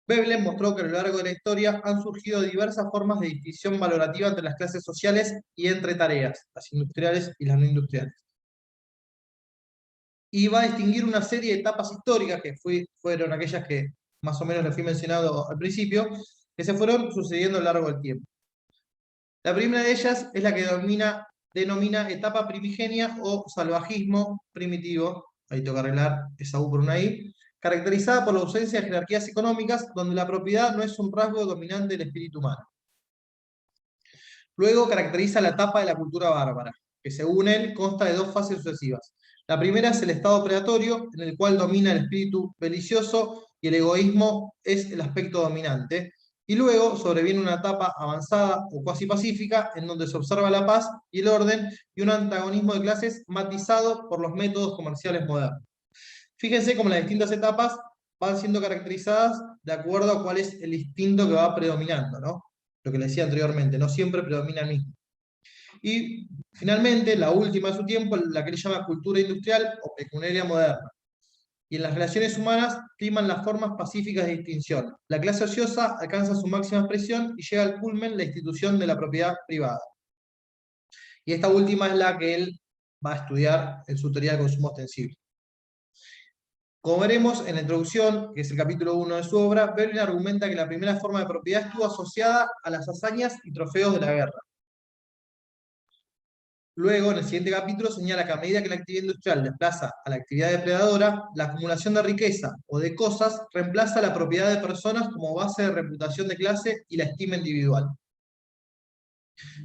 Veblen mostró que a lo largo de la historia han surgido diversas formas de distinción valorativa entre las clases sociales y entre tareas, las industriales y las no industriales. Y va a distinguir una serie de etapas históricas, que fueron aquellas que más o menos les fui mencionando al principio, que se fueron sucediendo a lo largo del tiempo. La primera de ellas es la que denomina etapa primigenia o salvajismo primitivo, ahí tengo que arreglar esa U por una I, caracterizada por la ausencia de jerarquías económicas, donde la propiedad no es un rasgo dominante del espíritu humano. Luego caracteriza la etapa de la cultura bárbara, que según él consta de dos fases sucesivas. La primera es el estado predatorio, en el cual domina el espíritu belicioso y el egoísmo es el aspecto dominante. Y luego sobreviene una etapa avanzada o cuasi pacífica, en donde se observa la paz y el orden y un antagonismo de clases matizado por los métodos comerciales modernos. Fíjense cómo las distintas etapas van siendo caracterizadas de acuerdo a cuál es el instinto que va predominando, ¿no? Lo que les decía anteriormente, no siempre predomina el mismo. Y finalmente, la última de su tiempo, la que él llama cultura industrial o pecuniaria moderna. Y en las relaciones humanas priman las formas pacíficas de distinción. La clase ociosa alcanza su máxima expresión y llega al culmen la institución de la propiedad privada. Y esta última es la que él va a estudiar en su teoría del consumo ostensible. Como veremos en la introducción, que es el capítulo 1 de su obra, Veblen argumenta que la primera forma de propiedad estuvo asociada a las hazañas y trofeos de la guerra. Luego, en el siguiente capítulo, señala que a medida que la actividad industrial desplaza a la actividad depredadora, la acumulación de riqueza o de cosas reemplaza la propiedad de personas como base de reputación de clase y la estima individual.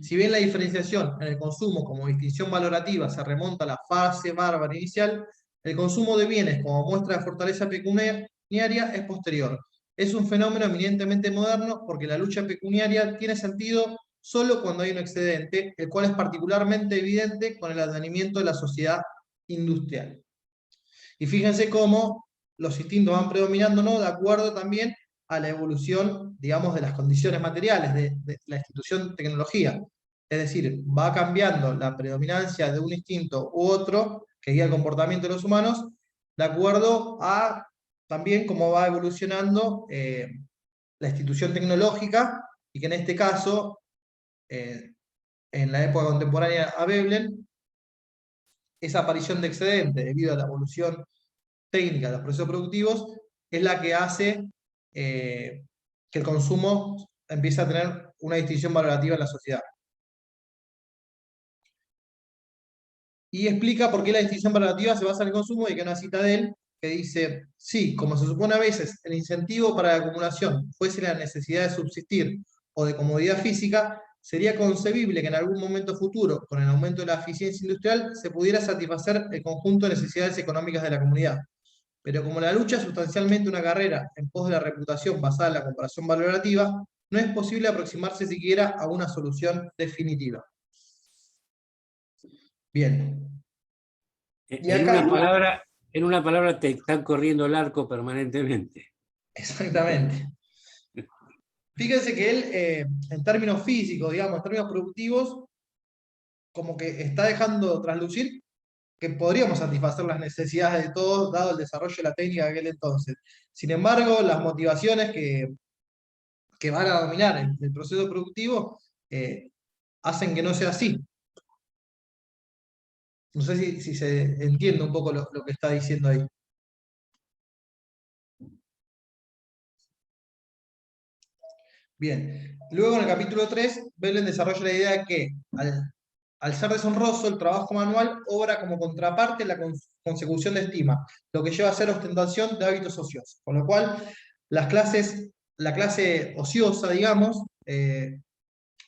Si bien la diferenciación en el consumo como distinción valorativa se remonta a la fase bárbara inicial, el consumo de bienes como muestra de fortaleza pecuniaria es posterior. Es un fenómeno eminentemente moderno porque la lucha pecuniaria tiene sentido solo cuando hay un excedente, el cual es particularmente evidente con el advenimiento de la sociedad industrial. Y fíjense cómo los instintos van predominando, ¿no?, de acuerdo también a la evolución, digamos, de las condiciones materiales de la institución de tecnología. Es decir, va cambiando la predominancia de un instinto u otro que guía el comportamiento de los humanos, de acuerdo a también cómo va evolucionando la institución tecnológica, y que en este caso, en la época contemporánea a Veblen, esa aparición de excedente debido a la evolución técnica de los procesos productivos es la que hace que el consumo empiece a tener una distinción valorativa en la sociedad. Y explica por qué la distinción valorativa se basa en el consumo, y que una cita de él que dice: sí, como se supone a veces, el incentivo para la acumulación fuese la necesidad de subsistir o de comodidad física, sería concebible que en algún momento futuro, con el aumento de la eficiencia industrial, se pudiera satisfacer el conjunto de necesidades económicas de la comunidad. Pero como la lucha es sustancialmente una carrera en pos de la reputación basada en la comparación valorativa, no es posible aproximarse siquiera a una solución definitiva. Bien. Y acá, en una palabra te están corriendo el arco permanentemente. exactamente. Fíjense que él, en términos físicos, digamos, en términos productivos, como que está dejando traslucir que podríamos satisfacer las necesidades de todos, dado el desarrollo de la técnica de aquel entonces. Sin embargo, las motivaciones que van a dominar el proceso productivo hacen que no sea así. No sé si se entiende un poco lo que está diciendo ahí. Bien, luego en el capítulo 3, Veblen desarrolla la idea de que al ser deshonroso, el trabajo manual obra como contraparte en la consecución de estima, lo que lleva a ser ostentación de hábitos ociosos. Con lo cual, la clase ociosa, digamos,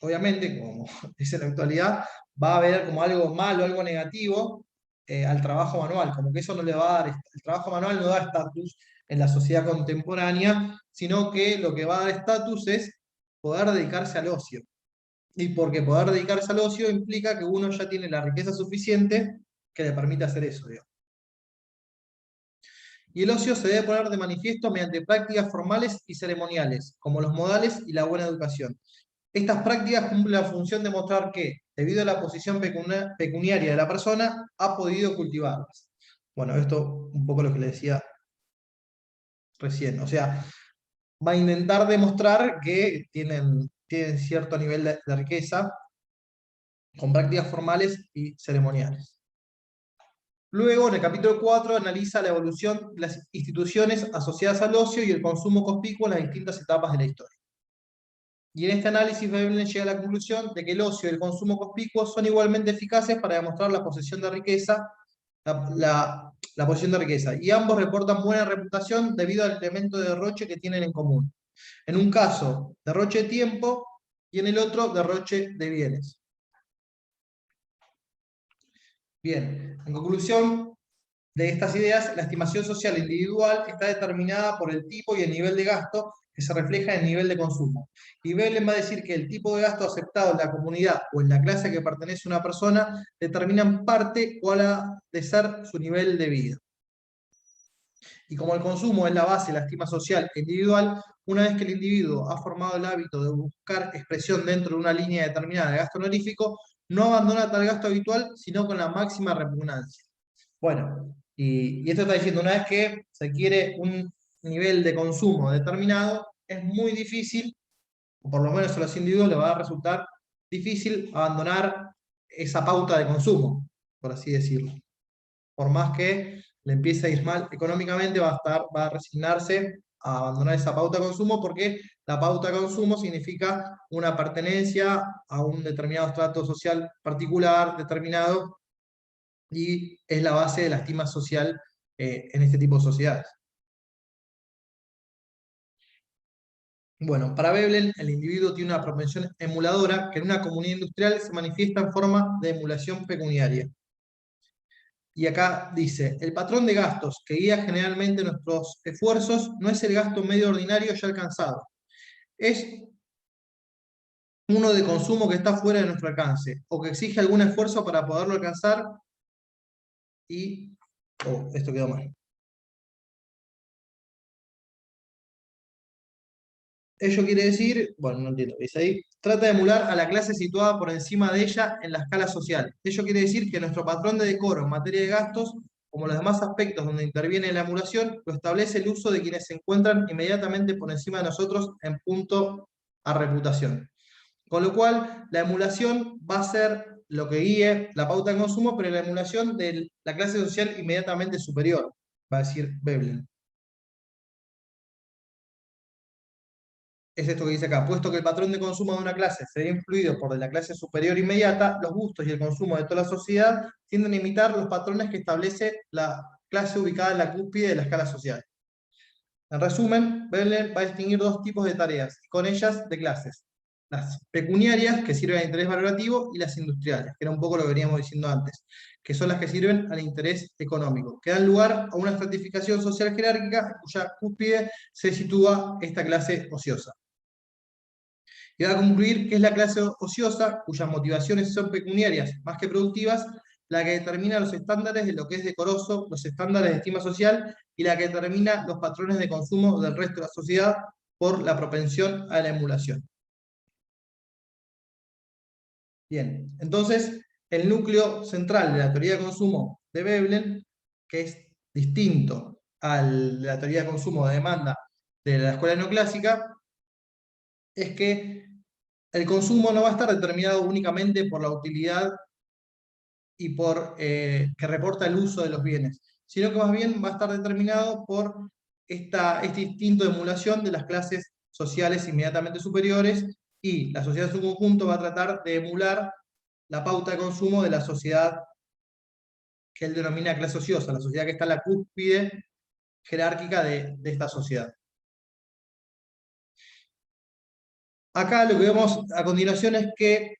obviamente, como es en la actualidad, va a ver como algo malo, algo negativo al trabajo manual, como que eso no le va a dar, el trabajo manual no da estatus en la sociedad contemporánea, sino que lo que va a dar estatus es poder dedicarse al ocio. y porque poder dedicarse al ocio implica que uno ya tiene la riqueza suficiente que le permite hacer eso, digamos. Y el ocio se debe poner de manifiesto mediante prácticas formales y ceremoniales, como los modales y la buena educación. Estas prácticas cumplen la función de mostrar que, debido a la posición pecuniaria de la persona, ha podido cultivarlas. Bueno, esto un poco lo que le decía recién. O sea, va a intentar demostrar que tienen cierto nivel de riqueza con prácticas formales y ceremoniales. Luego, en el capítulo 4, analiza la evolución de las instituciones asociadas al ocio y el consumo conspicuo en las distintas etapas de la historia. Y en este análisis, Veblen llega a la conclusión de que el ocio y el consumo conspicuo son igualmente eficaces para demostrar la posesión de riqueza, la posesión de riqueza, y ambos reportan buena reputación debido al elemento de derroche que tienen en común. En un caso, derroche de tiempo, y en el otro, derroche de bienes. Bien, en conclusión de estas ideas, la estimación social individual está determinada por el tipo y el nivel de gasto que se refleja en el nivel de consumo. Y Veblen va a decir que el tipo de gasto aceptado en la comunidad o en la clase a que pertenece una persona determina en parte cuál ha de ser su nivel de vida. Y como el consumo es la base de la estima social e individual, una vez que el individuo ha formado el hábito de buscar expresión dentro de una línea determinada de gasto honorífico, no abandona tal gasto habitual, sino con la máxima repugnancia. Bueno, y esto está diciendo, una vez que se quiere un nivel de consumo determinado, es muy difícil, o por lo menos a los individuos les va a resultar difícil abandonar esa pauta de consumo, por así decirlo. Por más que le empiece a ir mal económicamente, va a resignarse a abandonar esa pauta de consumo, porque la pauta de consumo significa una pertenencia a un determinado estrato social particular, determinado, y es la base de la estima social en este tipo de sociedades. Bueno, para Veblen, el individuo tiene una propensión emuladora que en una comunidad industrial se manifiesta en forma de emulación pecuniaria. Y acá dice, el patrón de gastos que guía generalmente nuestros esfuerzos no es el gasto medio ordinario ya alcanzado, es uno de consumo que está fuera de nuestro alcance, o que exige algún esfuerzo para poderlo alcanzar, y... Oh, esto quedó mal. Ello quiere decir, bueno, no entiendo, dice ahí, trata de emular a la clase situada por encima de ella en la escala social. Ello quiere decir que nuestro patrón de decoro en materia de gastos, como los demás aspectos donde interviene la emulación, lo establece el uso de quienes se encuentran inmediatamente por encima de nosotros en punto a reputación. Con lo cual, la emulación va a ser lo que guíe la pauta de consumo, pero la emulación de la clase social inmediatamente superior, va a decir Veblen. Es esto que dice acá, puesto que el patrón de consumo de una clase se ve influido por la clase superior inmediata, los gustos y el consumo de toda la sociedad tienden a imitar los patrones que establece la clase ubicada en la cúspide de la escala social. En resumen, Veblen va a distinguir dos tipos de tareas, y con ellas de clases. Las pecuniarias, que sirven al interés valorativo, y las industriales, que era un poco lo que veníamos diciendo antes, que son las que sirven al interés económico, que dan lugar a una estratificación social jerárquica cuya cúspide se sitúa esta clase ociosa. Y va a concluir que es la clase ociosa, cuyas motivaciones son pecuniarias más que productivas, la que determina los estándares de lo que es decoroso, los estándares de estima social, y la que determina los patrones de consumo del resto de la sociedad por la propensión a la emulación. Bien, entonces, el núcleo central de la teoría de consumo de Veblen, que es distinto a la teoría de consumo de demanda de la escuela neoclásica, es que el consumo no va a estar determinado únicamente por la utilidad y por que reporta el uso de los bienes, sino que más bien va a estar determinado por este instinto de emulación de las clases sociales inmediatamente superiores, y la sociedad en su conjunto va a tratar de emular la pauta de consumo de la sociedad que él denomina clase ociosa, la sociedad que está en la cúspide jerárquica de esta sociedad. Acá lo que vemos a continuación es que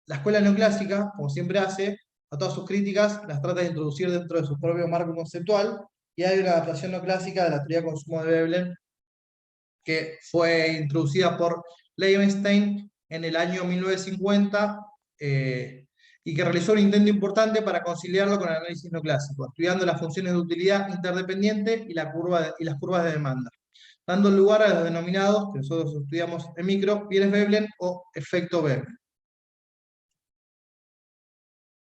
la escuela neoclásica, como siempre hace, a todas sus críticas las trata de introducir dentro de su propio marco conceptual, y hay una adaptación neoclásica de la teoría de consumo de Veblen que fue introducida por Leibenstein en el año 1950 y que realizó un intento importante para conciliarlo con el análisis neoclásico, estudiando las funciones de utilidad interdependiente y las curvas de demanda, dando lugar a los denominados, que nosotros estudiamos en micro, bienes Veblen o efecto Veblen.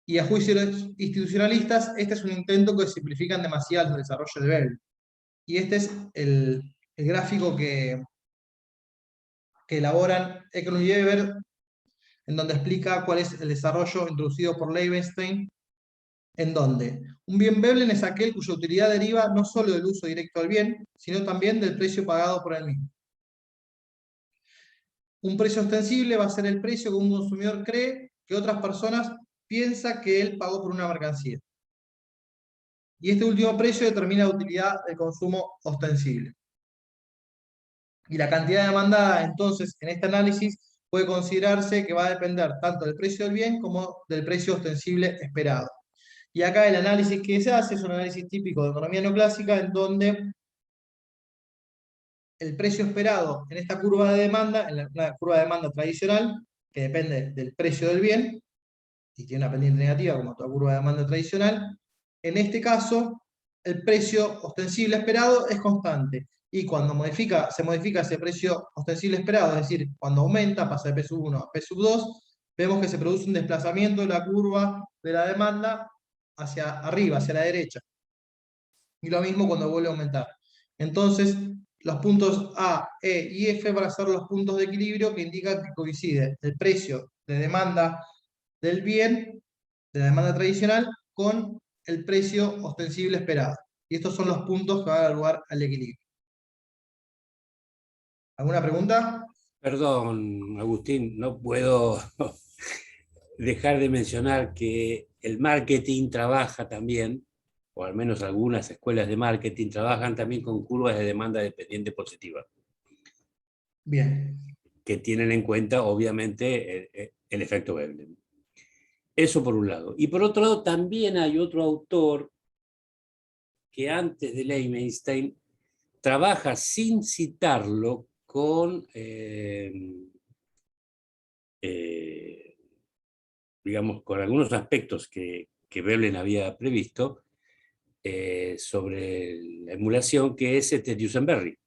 Y a juicios institucionalistas, este es un intento que simplifican demasiado el desarrollo de Veblen. Y este es el gráfico que elaboran Eklund y Weber, en donde explica cuál es el desarrollo introducido por Leibenstein, en donde un bien Veblen es aquel cuya utilidad deriva no solo del uso directo del bien, sino también del precio pagado por el mismo. Un precio ostensible va a ser el precio que un consumidor cree que otras personas piensan que él pagó por una mercancía. Y este último precio determina la utilidad del consumo ostensible. Y la cantidad demandada, entonces, en este análisis puede considerarse que va a depender tanto del precio del bien como del precio ostensible esperado. Y acá el análisis que se hace es un análisis típico de economía neoclásica, en donde el precio esperado en esta curva de demanda, en la curva de demanda tradicional, que depende del precio del bien, y tiene una pendiente negativa como toda curva de demanda tradicional, en este caso, el precio ostensible esperado es constante. Y cuando se modifica ese precio ostensible esperado, es decir, cuando aumenta, pasa de P sub 1 a P sub 2, vemos que se produce un desplazamiento de la curva de la demanda hacia arriba, hacia la derecha. Y lo mismo cuando vuelve a aumentar. Entonces, los puntos A, E y F van a ser los puntos de equilibrio que indican que coincide el precio de demanda del bien, de la demanda tradicional, con el precio ostensible esperado. Y estos son los puntos que van a dar lugar al equilibrio. ¿Alguna pregunta? Perdón, Agustín, no puedo dejar de mencionar que el marketing trabaja también, o al menos algunas escuelas de marketing trabajan también con curvas de demanda dependiente positiva. Bien. Que tienen en cuenta, obviamente, el efecto Veblen. Eso por un lado. Y por otro lado, también hay otro autor que antes de Leibenstein trabaja sin citarlo con, digamos, con algunos aspectos que Veblen había previsto sobre la emulación, que es Duesenberry.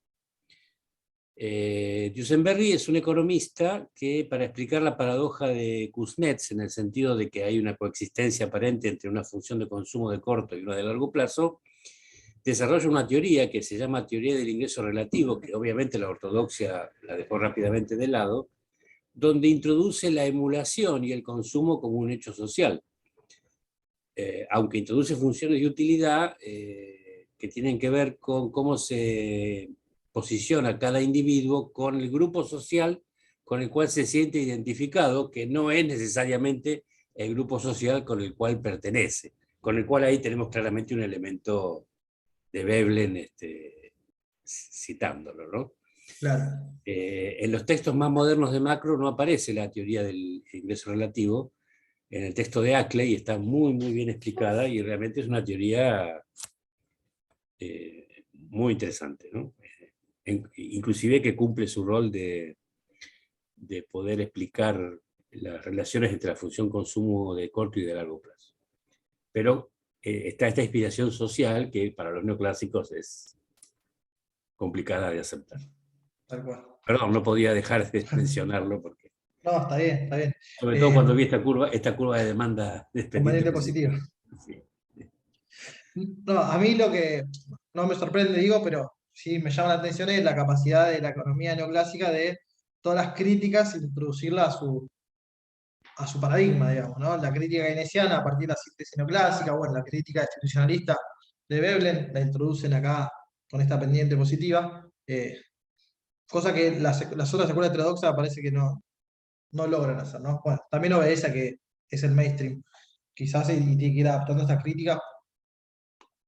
Duesenberry es un economista que, para explicar la paradoja de Kuznets, en el sentido de que hay una coexistencia aparente entre una función de consumo de corto y una de largo plazo, desarrolla una teoría que se llama teoría del ingreso relativo, que obviamente la ortodoxia la dejó rápidamente de lado, donde introduce la emulación y el consumo como un hecho social. Aunque introduce funciones de utilidad que tienen que ver con cómo se posiciona cada individuo con el grupo social con el cual se siente identificado, que no es necesariamente el grupo social con el cual pertenece, con el cual ahí tenemos claramente un elemento de Veblen citándolo, ¿no? Claro. En los textos más modernos de Macro no aparece la teoría del ingreso relativo. En el texto de Ackley está muy, muy bien explicada y realmente es una teoría muy interesante, ¿no? Inclusive que cumple su rol de poder explicar las relaciones entre la función consumo de corto y de largo plazo. Pero está esta inspiración social que para los neoclásicos es complicada de aceptar. Tal cual. Perdón, no podía dejar de mencionarlo porque... No, está bien, está bien. Sobre todo cuando vi esta curva de demanda Conveniente positiva. Sí. No, a mí lo que no me sorprende, digo, pero sí me llama la atención es la capacidad de la economía neoclásica de todas las críticas introducirlas a su paradigma, digamos, ¿no? La crítica keynesiana a partir de la síntesis neoclásica, bueno, la crítica institucionalista de Veblen la introducen acá con esta pendiente positiva, cosa que las otras escuelas heterodoxas parece que no logran hacer, ¿no? Bueno, también obedece a que es el mainstream, quizás, y tiene que ir adaptando esta crítica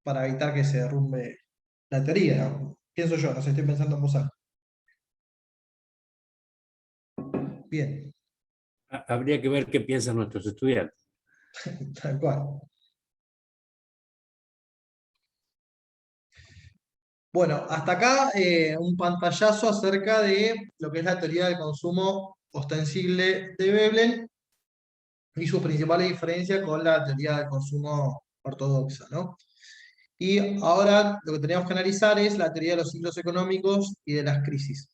para evitar que se derrumbe la teoría, ¿no? Pienso yo, no sé, estoy pensando en voz alta. Bien, Habría que ver qué piensan nuestros estudiantes. tal cual. Bueno, hasta acá un pantallazo acerca de lo que es la teoría del consumo ostensible de Veblen y sus principales diferencias con la teoría del consumo ortodoxa, ¿no? Y ahora lo que tenemos que analizar es la teoría de los ciclos económicos y de las crisis.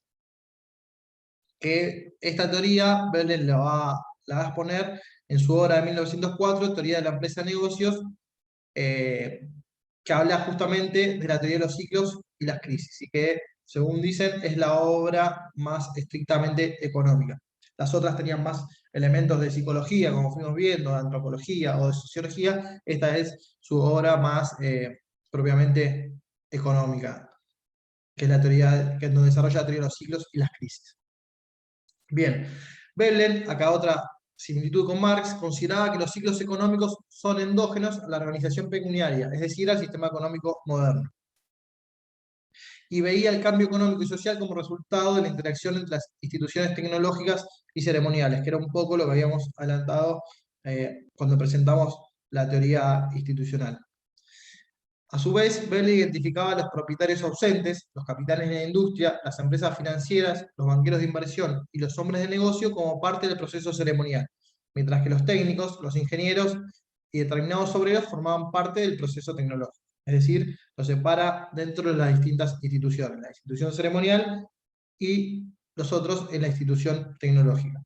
Que esta teoría Veblen la va a exponer en su obra de 1904, Teoría de la empresa de negocios, que habla justamente de la teoría de los ciclos y las crisis, y que, según dicen, es la obra más estrictamente económica. Las otras tenían más elementos de psicología, como fuimos viendo, de antropología o de sociología. Esta es su obra más propiamente económica, que es la teoría que nos desarrolla la teoría de los ciclos y las crisis. Bien, Veblen, acá otra similitud con Marx, consideraba que los ciclos económicos son endógenos a la organización pecuniaria, es decir, al sistema económico moderno. Y veía el cambio económico y social como resultado de la interacción entre las instituciones tecnológicas y ceremoniales, que era un poco lo que habíamos adelantado cuando presentamos la teoría institucional. A su vez, Veblen identificaba a los propietarios ausentes, los capitales de la industria, las empresas financieras, los banqueros de inversión y los hombres de negocio como parte del proceso ceremonial, mientras que los técnicos, los ingenieros y determinados obreros formaban parte del proceso tecnológico. Es decir, los separa dentro de las distintas instituciones, la institución ceremonial y los otros en la institución tecnológica.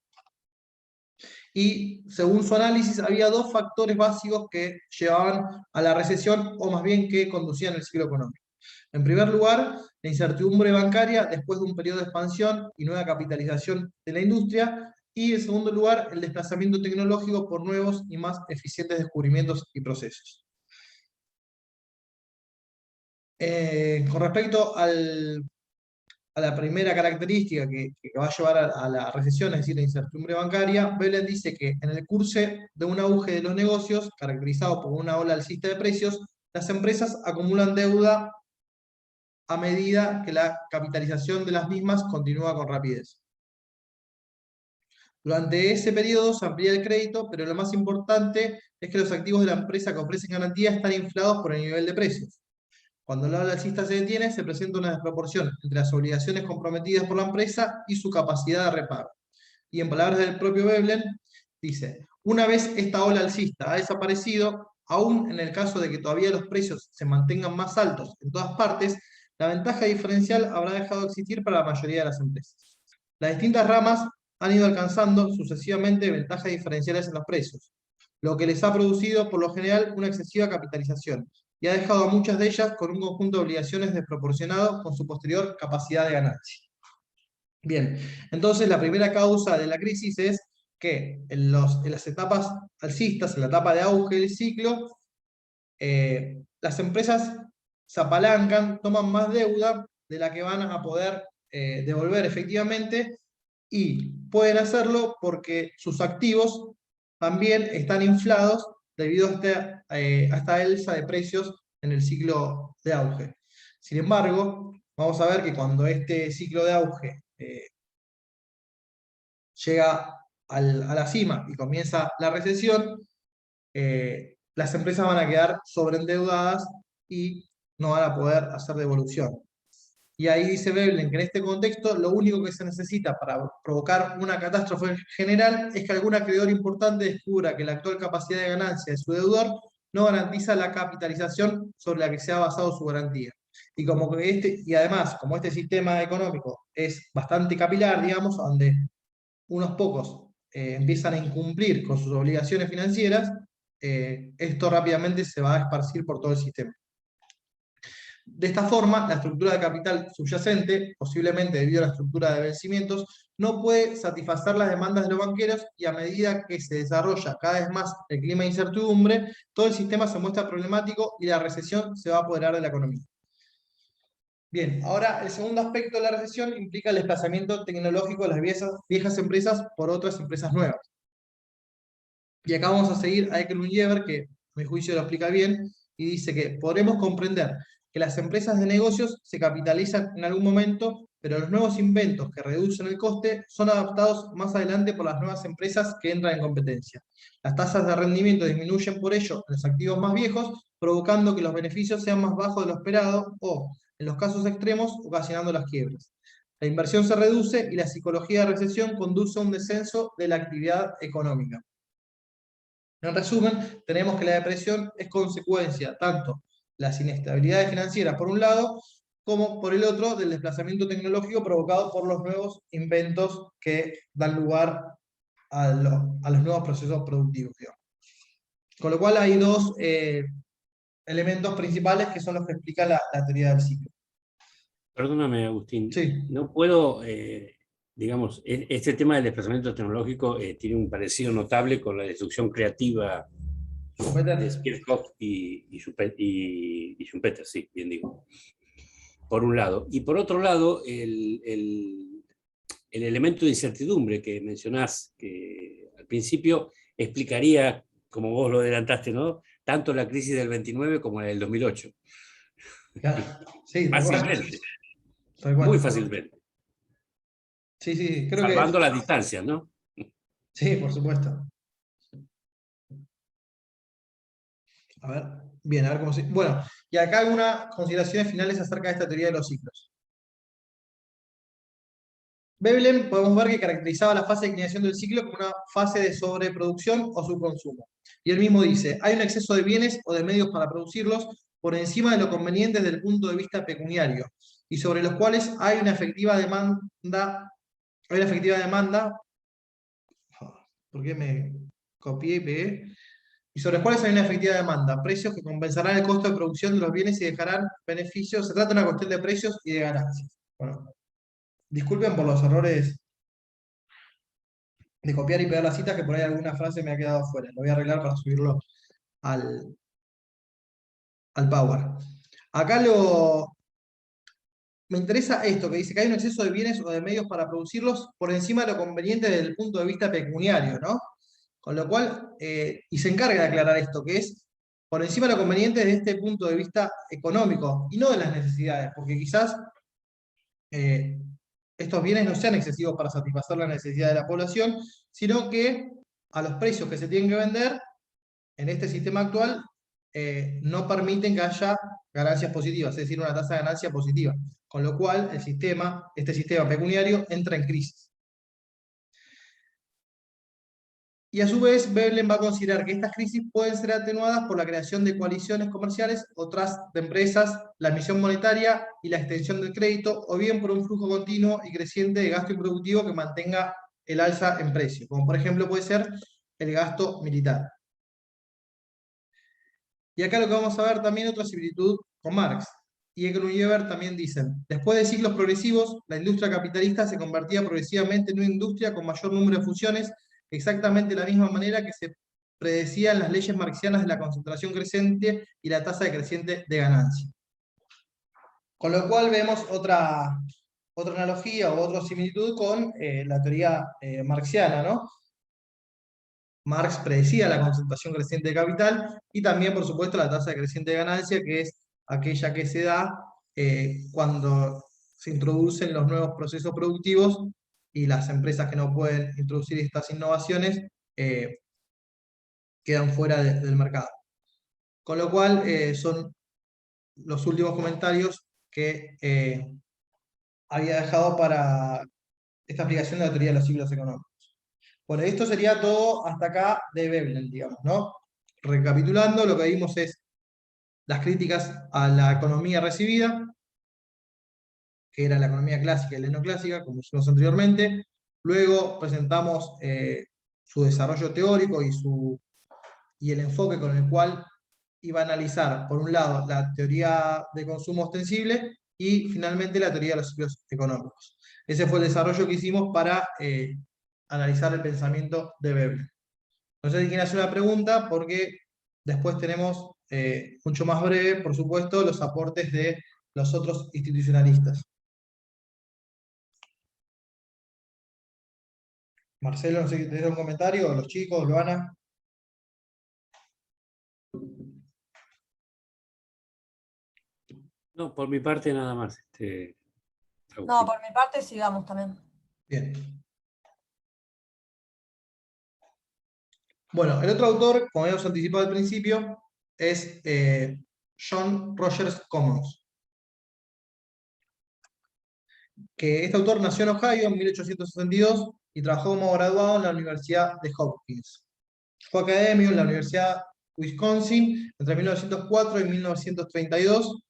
Y según su análisis, había dos factores básicos que llevaban a la recesión, o más bien que conducían el ciclo económico. En primer lugar, la incertidumbre bancaria después de un periodo de expansión y nueva capitalización de la industria, y en segundo lugar, el desplazamiento tecnológico por nuevos y más eficientes descubrimientos y procesos. Con respecto a la primera característica que va a llevar a la recesión, es decir, la incertidumbre bancaria, Veblen dice que en el curso de un auge de los negocios, caracterizado por una ola alcista de precios, las empresas acumulan deuda a medida que la capitalización de las mismas continúa con rapidez. Durante ese periodo se amplía el crédito, pero lo más importante es que los activos de la empresa que ofrecen garantía están inflados por el nivel de precios. Cuando la ola alcista se detiene, se presenta una desproporción entre las obligaciones comprometidas por la empresa y su capacidad de repago. Y en palabras del propio Veblen, dice, una vez esta ola alcista ha desaparecido, aún en el caso de que todavía los precios se mantengan más altos en todas partes, la ventaja diferencial habrá dejado de existir para la mayoría de las empresas. Las distintas ramas han ido alcanzando sucesivamente ventajas diferenciales en los precios, lo que les ha producido por lo general una excesiva capitalización, y ha dejado a muchas de ellas con un conjunto de obligaciones desproporcionado con su posterior capacidad de ganancia. Bien, entonces la primera causa de la crisis es que en las etapas alcistas, en la etapa de auge del ciclo, las empresas se apalancan, toman más deuda de la que van a poder devolver efectivamente, y pueden hacerlo porque sus activos también están inflados debido a esta alza de precios en el ciclo de auge. Sin embargo, vamos a ver que cuando este ciclo de auge llega a la cima y comienza la recesión, las empresas van a quedar sobreendeudadas y no van a poder hacer devolución. Y ahí dice Veblen que en este contexto lo único que se necesita para provocar una catástrofe general es que algún acreedor importante descubra que la actual capacidad de ganancia de su deudor no garantiza la capitalización sobre la que se ha basado su garantía. Y además, como este sistema económico es bastante capilar, digamos, donde unos pocos empiezan a incumplir con sus obligaciones financieras, esto rápidamente se va a esparcir por todo el sistema. De esta forma, la estructura de capital subyacente, posiblemente debido a la estructura de vencimientos, no puede satisfacer las demandas de los banqueros, y a medida que se desarrolla cada vez más el clima de incertidumbre, todo el sistema se muestra problemático y la recesión se va a apoderar de la economía. Bien, ahora el segundo aspecto de la recesión implica el desplazamiento tecnológico de las viejas empresas por otras empresas nuevas. Y acá vamos a seguir a Ekelund-Jeber, que a mi juicio lo explica bien, y dice que podremos comprender que las empresas de negocios se capitalizan en algún momento, pero los nuevos inventos que reducen el coste son adaptados más adelante por las nuevas empresas que entran en competencia. Las tasas de rendimiento disminuyen por ello en los activos más viejos, provocando que los beneficios sean más bajos de lo esperado o, en los casos extremos, ocasionando las quiebras. La inversión se reduce y la psicología de recesión conduce a un descenso de la actividad económica. En resumen, tenemos que la depresión es consecuencia tanto de las inestabilidades financieras por un lado, como por el otro del desplazamiento tecnológico provocado por los nuevos inventos que dan lugar a los nuevos procesos productivos, digamos. Con lo cual hay dos elementos principales que son los que explican la teoría del ciclo. Perdóname, Agustín, Sí. no puedo, digamos, este tema del desplazamiento tecnológico tiene un parecido notable con la destrucción creativa de Skirchhoff y Schumpeter, sí, bien digo. Por un lado. Y por otro lado, el elemento de incertidumbre que mencionás, que al principio explicaría, como vos lo adelantaste, ¿no? Tanto la crisis del 29 como la del 2008. Claro. Sí, Fácilmente. Tal cual. Muy fácilmente. Sí, sí, creo Salvando que... las distancias, ¿no? Sí, por supuesto. A ver, bien, a ver cómo se... Bueno, y acá algunas consideraciones finales acerca de esta teoría de los ciclos. Veblen podemos ver que caracterizaba la fase de inclinación del ciclo como una fase de sobreproducción o subconsumo. Y él mismo dice, hay un exceso de bienes o de medios para producirlos por encima de lo conveniente desde el punto de vista pecuniario, y sobre los cuales hay una efectiva demanda, ¿por qué me copié y pegué? Y sobre los cuales hay una efectiva demanda, precios que compensarán el costo de producción de los bienes y dejarán beneficios. Se trata de una cuestión de precios y de ganancias. Bueno, disculpen por los errores de copiar y pegar las citas, que por ahí alguna frase me ha quedado fuera. Lo voy a arreglar para subirlo al Power. Acá me interesa esto, que dice que hay un exceso de bienes o de medios para producirlos por encima de lo conveniente desde el punto de vista pecuniario, ¿no? Con lo cual, y se encarga de aclarar esto, que es por encima de lo conveniente desde este punto de vista económico, y no de las necesidades, porque quizás estos bienes no sean excesivos para satisfacer la necesidad de la población, sino que a los precios que se tienen que vender en este sistema actual no permiten que haya ganancias positivas, es decir, una tasa de ganancia positiva. Con lo cual, este sistema pecuniario entra en crisis. Y a su vez, Veblen va a considerar que estas crisis pueden ser atenuadas por la creación de coaliciones comerciales o trust de empresas, la emisión monetaria y la extensión del crédito, o bien por un flujo continuo y creciente de gasto improductivo que mantenga el alza en precio, como por ejemplo puede ser el gasto militar. Y acá lo que vamos a ver también otra similitud con Marx. Y Eckert también dicen, después de ciclos progresivos, la industria capitalista se convertía progresivamente en una industria con mayor número de fusiones, exactamente de la misma manera que se predecían las leyes marxianas de la concentración creciente y la tasa de creciente de ganancia. Con lo cual vemos otra analogía o otra similitud con la teoría marxiana, ¿no? Marx predecía la concentración creciente de capital y también, por supuesto, la tasa de creciente de ganancia, que es aquella que se da cuando se introducen los nuevos procesos productivos y las empresas que no pueden introducir estas innovaciones quedan fuera del mercado. Con lo cual, son los últimos comentarios que había dejado para esta aplicación de la teoría de los ciclos económicos. Bueno, esto sería todo hasta acá de Veblen, digamos, ¿no? Recapitulando, lo que vimos es las críticas a la economía recibida, que era la economía clásica y la neoclásica, como dijimos anteriormente. Luego presentamos su desarrollo teórico y el enfoque con el cual iba a analizar, por un lado, la teoría de consumo ostensible y finalmente la teoría de los ciclos económicos. Ese fue el desarrollo que hicimos para analizar el pensamiento de Veblen. No sé si quieren hacer una pregunta, porque después tenemos, mucho más breve, por supuesto, los aportes de los otros institucionalistas. Marcelo, no sé si tenés un comentario, o los chicos, Luana. No, por mi parte nada más. No, por mi parte sigamos también. Bien. Bueno, el otro autor, como habíamos anticipado al principio, es John Rogers Commons. que este autor nació en Ohio en 1862 y trabajó como graduado en la Universidad de Hopkins. Fue académico en la Universidad de Wisconsin entre 1904 y 1932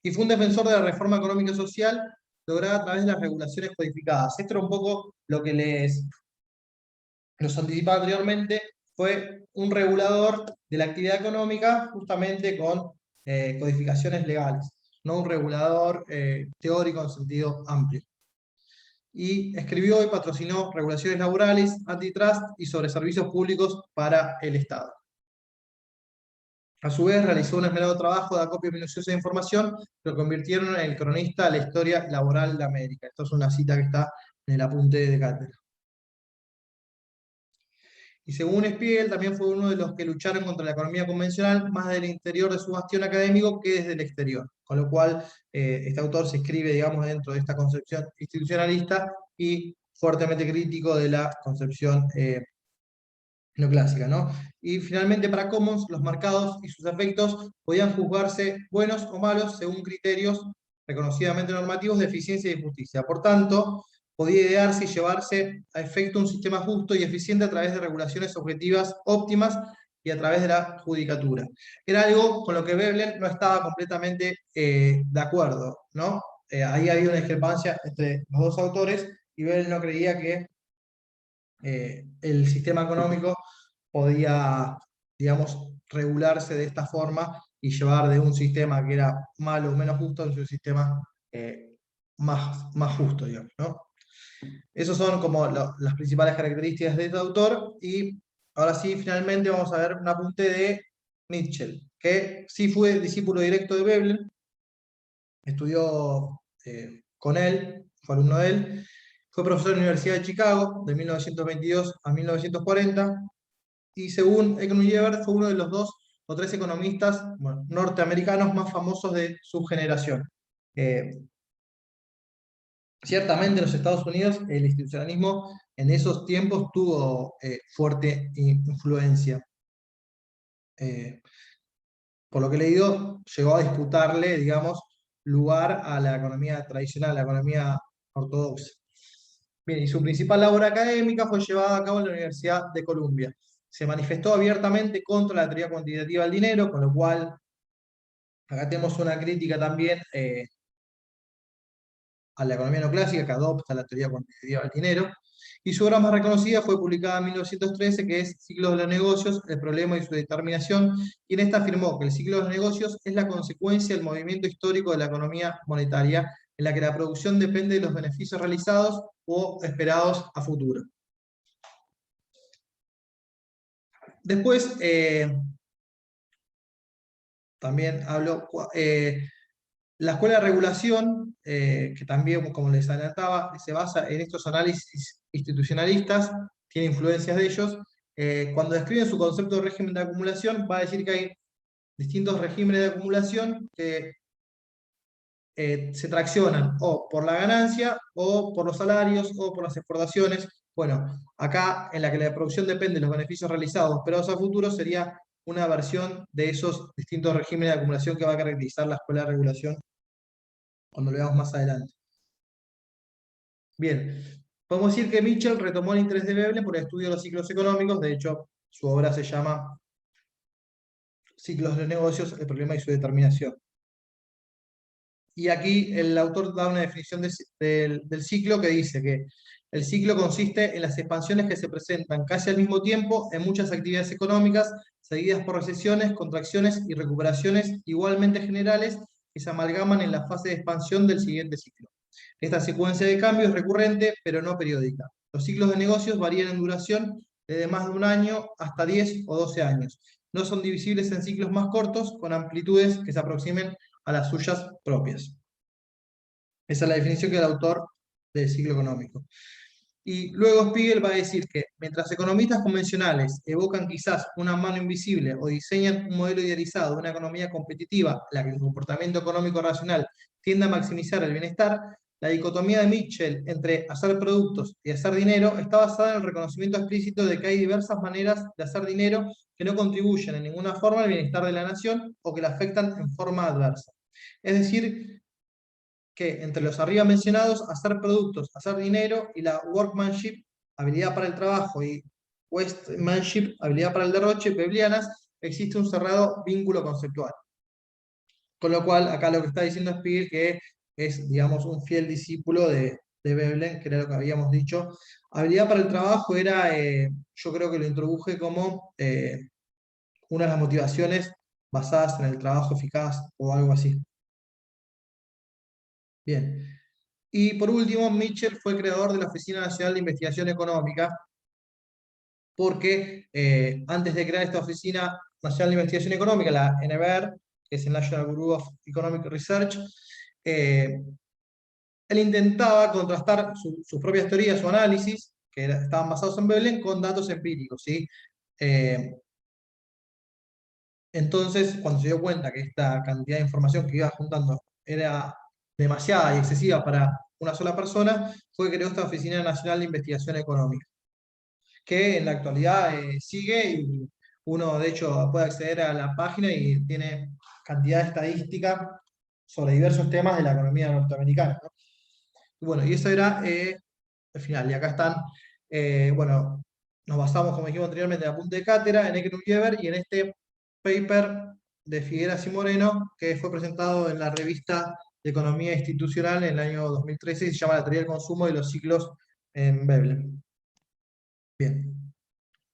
y fue un defensor de la reforma económica y social lograda a través de las regulaciones codificadas. Esto era un poco lo que los anticipaba anteriormente, fue un regulador de la actividad económica justamente con codificaciones legales, no un regulador teórico en sentido amplio. Y escribió y patrocinó regulaciones laborales, antitrust y sobre servicios públicos para el Estado. A su vez, realizó un esmerado trabajo de acopio minucioso de información que lo convirtieron en el cronista de la historia laboral de América. Esto es una cita que está en el apunte de cátedra. Y según Spiegel, también fue uno de los que lucharon contra la economía convencional, más del interior de su bastión académico que desde el exterior. Con lo cual, este autor se inscribe, digamos, dentro de esta concepción institucionalista y fuertemente crítico de la concepción neoclásica, ¿no? Y finalmente, para Commons, los mercados y sus efectos podían juzgarse buenos o malos según criterios reconocidamente normativos de eficiencia y justicia. Por tanto, podía idearse y llevarse a efecto un sistema justo y eficiente a través de regulaciones objetivas óptimas y a través de la judicatura. Era algo con lo que Veblen no estaba completamente de acuerdo, ¿no? Ahí había una discrepancia entre los dos autores y Veblen no creía que el sistema económico podía, digamos, regularse de esta forma y llevar de un sistema que era malo o menos justo a un sistema más justo, digamos, ¿no? Esas son como las principales características de este autor, y ahora sí, finalmente vamos a ver un apunte de Mitchell, que sí fue discípulo directo de Veblen, estudió con él, fue alumno de él, fue profesor en la Universidad de Chicago de 1922 a 1940, y según Ecknut-Jever fue uno de los 2 o 3 economistas norteamericanos más famosos de su generación. Ciertamente en los Estados Unidos el institucionalismo en esos tiempos tuvo fuerte influencia. Por lo que he leído, llegó a disputarle, digamos, lugar a la economía tradicional, a la economía ortodoxa. Bien, y su principal labor académica fue llevada a cabo en la Universidad de Columbia. Se manifestó abiertamente contra la teoría cuantitativa del dinero, con lo cual acá tenemos una crítica también a la economía neoclásica que adopta la teoría cuantitativa del dinero, y su obra más reconocida fue publicada en 1913, que es Ciclos de los negocios, el problema y su determinación, y en esta afirmó que el ciclo de los negocios es la consecuencia del movimiento histórico de la economía monetaria, en la que la producción depende de los beneficios realizados o esperados a futuro. Después, también hablo, la escuela de regulación, que también, como les adelantaba, se basa en estos análisis institucionalistas, tiene influencias de ellos. Cuando describen su concepto de régimen de acumulación, va a decir que hay distintos regímenes de acumulación que se traccionan o por la ganancia, o por los salarios, o por las exportaciones. Bueno, acá en la que la producción depende de los beneficios realizados esperados a futuro, sería una versión de esos distintos regímenes de acumulación que va a caracterizar la escuela de regulación cuando lo veamos más adelante. Bien, podemos decir que Mitchell retomó el interés de Veblen por el estudio de los ciclos económicos. De hecho, su obra se llama Ciclos de negocios, el problema y su determinación. Y aquí el autor da una definición del ciclo que dice que el ciclo consiste en las expansiones que se presentan casi al mismo tiempo en muchas actividades económicas, seguidas por recesiones, contracciones y recuperaciones igualmente generales que se amalgaman en la fase de expansión del siguiente ciclo. Esta secuencia de cambios es recurrente, pero no periódica. Los ciclos de negocios varían en duración desde más de un año hasta 10 o 12 años. No son divisibles en ciclos más cortos, con amplitudes que se aproximen a las suyas propias. Esa es la definición que da el autor del ciclo económico. Y luego Spiegel va a decir que, mientras economistas convencionales evocan quizás una mano invisible o diseñan un modelo idealizado de una economía competitiva, en la que el comportamiento económico racional tiende a maximizar el bienestar, la dicotomía de Mitchell entre hacer productos y hacer dinero está basada en el reconocimiento explícito de que hay diversas maneras de hacer dinero que no contribuyen en ninguna forma al bienestar de la nación o que la afectan en forma adversa. Es decir, que entre los arriba mencionados, hacer productos, hacer dinero, y la workmanship, habilidad para el trabajo, y wastemanship, habilidad para el derroche, vebelianas, existe un cerrado vínculo conceptual. Con lo cual, acá lo que está diciendo Spiegel que es, digamos, un fiel discípulo de Veblen, que era lo que habíamos dicho. Habilidad para el trabajo era, yo creo que lo introduje como una de las motivaciones basadas en el trabajo eficaz o algo así. Bien. Y por último, Mitchell fue creador de la Oficina Nacional de Investigación Económica, porque antes de crear esta Oficina Nacional de Investigación Económica, la NBR, que es el National Bureau of Economic Research, él intentaba contrastar sus propias teorías, su análisis, que estaban basados en Veblen, con datos empíricos, ¿sí? Entonces, cuando se dio cuenta que esta cantidad de información que iba juntando era demasiada y excesiva para una sola persona, fue que creó esta Oficina Nacional de Investigación Económica, que en la actualidad sigue, y uno de hecho puede acceder a la página y tiene cantidad de estadística sobre diversos temas de la economía norteamericana, ¿no? Y bueno, y eso era el final. Y acá están, bueno, nos basamos, como dijimos anteriormente, en apunte de cátedra, en Eckert y en este paper de Figueras y Moreno, que fue presentado en la revista de Economía Institucional en el año 2013, y se llama La teoría del consumo y los ciclos en Veblen. Bien.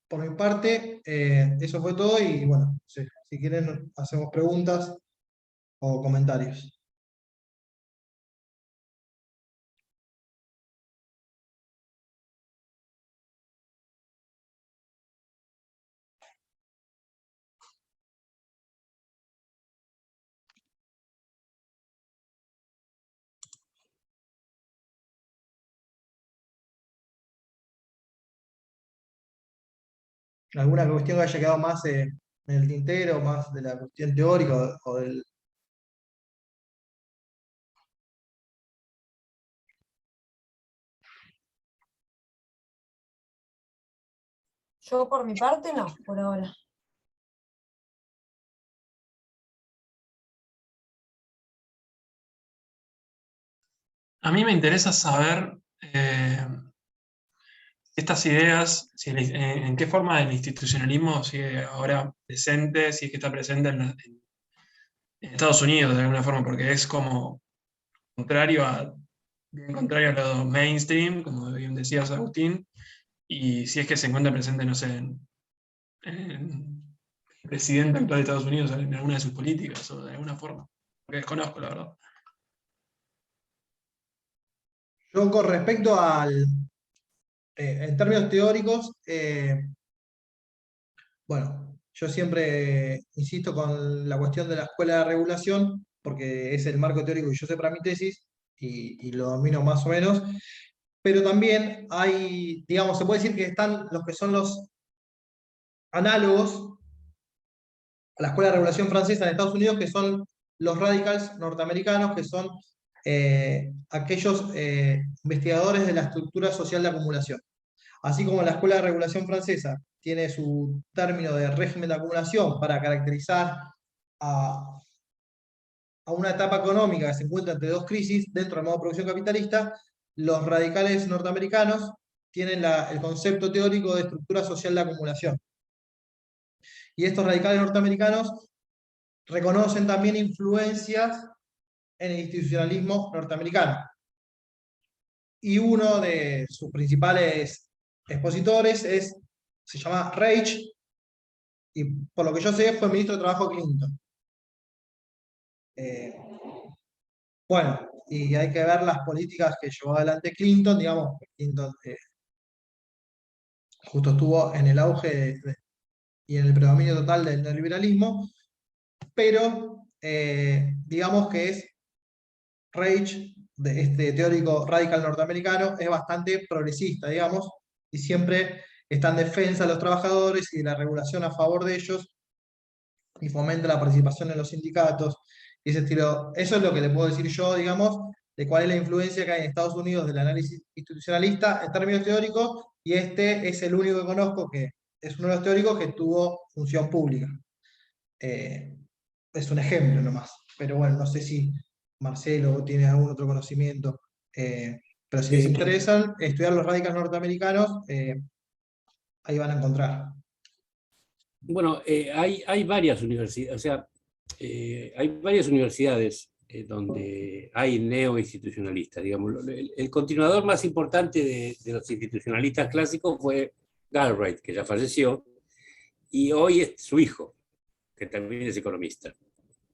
Por mi parte, eso fue todo, y bueno, si quieren hacemos preguntas o comentarios. ¿Alguna cuestión que haya quedado más en el tintero, más de la cuestión teórica o del... Yo por mi parte no, por ahora. A mí me interesa saber estas ideas, en qué forma el institucionalismo sigue ahora presente, si es que está presente en Estados Unidos de alguna forma, porque es como bien contrario a lo mainstream, como bien decías, Agustín, y si es que se encuentra presente, no sé, en el presidente actual de Estados Unidos, en alguna de sus políticas, o de alguna forma, porque desconozco, la verdad. Yo con respecto al... en términos teóricos, bueno, yo siempre insisto con la cuestión de la escuela de regulación, porque es el marco teórico que yo sé para mi tesis, y lo domino más o menos, pero también hay, digamos, se puede decir que están los que son los análogos a la escuela de regulación francesa en Estados Unidos, que son los radicals norteamericanos, que son aquellos investigadores de la estructura social de acumulación. Así como la escuela de regulación francesa tiene su término de régimen de acumulación para caracterizar a, a una etapa económica que se encuentra entre dos crisis dentro del modo de producción capitalista, los radicales norteamericanos tienen el concepto teórico de estructura social de acumulación. Y estos radicales norteamericanos reconocen también influencias en el institucionalismo norteamericano. Y uno de sus principales expositores se llama Reich, y por lo que yo sé fue ministro de Trabajo Clinton. Bueno, y hay que ver las políticas que llevó adelante Clinton, digamos, Clinton justo estuvo en el auge y en el predominio total del neoliberalismo, pero digamos que es Reich, de este teórico radical norteamericano, es bastante progresista, digamos, y siempre está en defensa de los trabajadores y de la regulación a favor de ellos, y fomenta la participación en los sindicatos, y ese estilo. Eso es lo que le puedo decir yo, digamos, de cuál es la influencia que hay en Estados Unidos del análisis institucionalista en términos teóricos, y este es el único que conozco que es uno de los teóricos que tuvo función pública. Es un ejemplo nomás, pero bueno, no sé si Marcelo tiene algún otro conocimiento. Pero si les interesa estudiar los radicales norteamericanos, ahí van a encontrar. Bueno, hay varias universidades, o sea, hay varias universidades donde hay neoinstitucionalistas, digamos. El continuador más importante de los institucionalistas clásicos fue Galbraith, que ya falleció, y hoy es su hijo, que también es economista,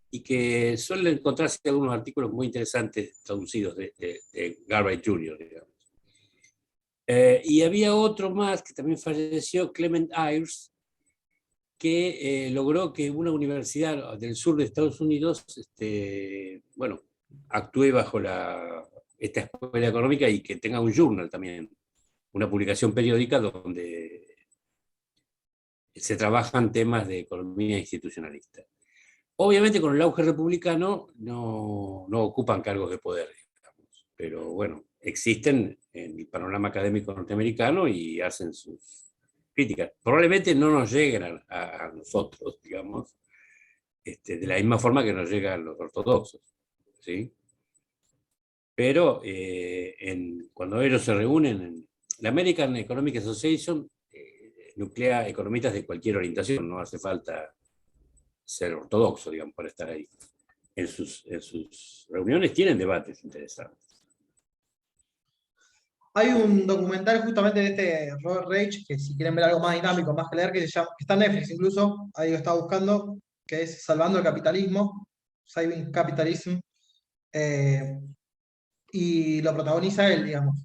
y que suele encontrarse algunos artículos muy interesantes traducidos de Galbraith Jr., digamos. Y había otro más que también falleció, Clement Ayres, que logró que una universidad del sur de Estados Unidos, bueno, actúe bajo esta escuela económica y que tenga un journal también, una publicación periódica donde se trabajan temas de economía institucionalista. Obviamente con el auge republicano no ocupan cargos de poder, digamos, pero bueno, existen en el panorama académico norteamericano y hacen sus críticas. Probablemente no nos lleguen a nosotros, digamos, de la misma forma que nos llegan los ortodoxos, ¿sí? Pero cuando ellos se reúnen, en la American Economic Association nuclea economistas de cualquier orientación, no hace falta ser ortodoxo, digamos, para estar ahí. En sus reuniones tienen debates interesantes. Hay un documental justamente de Robert Reich, que si quieren ver algo más dinámico, más que leer, que se llama, que está en Netflix incluso, ahí lo estaba buscando, que es Salvando el Capitalismo, Saving Capitalism, y lo protagoniza él, digamos.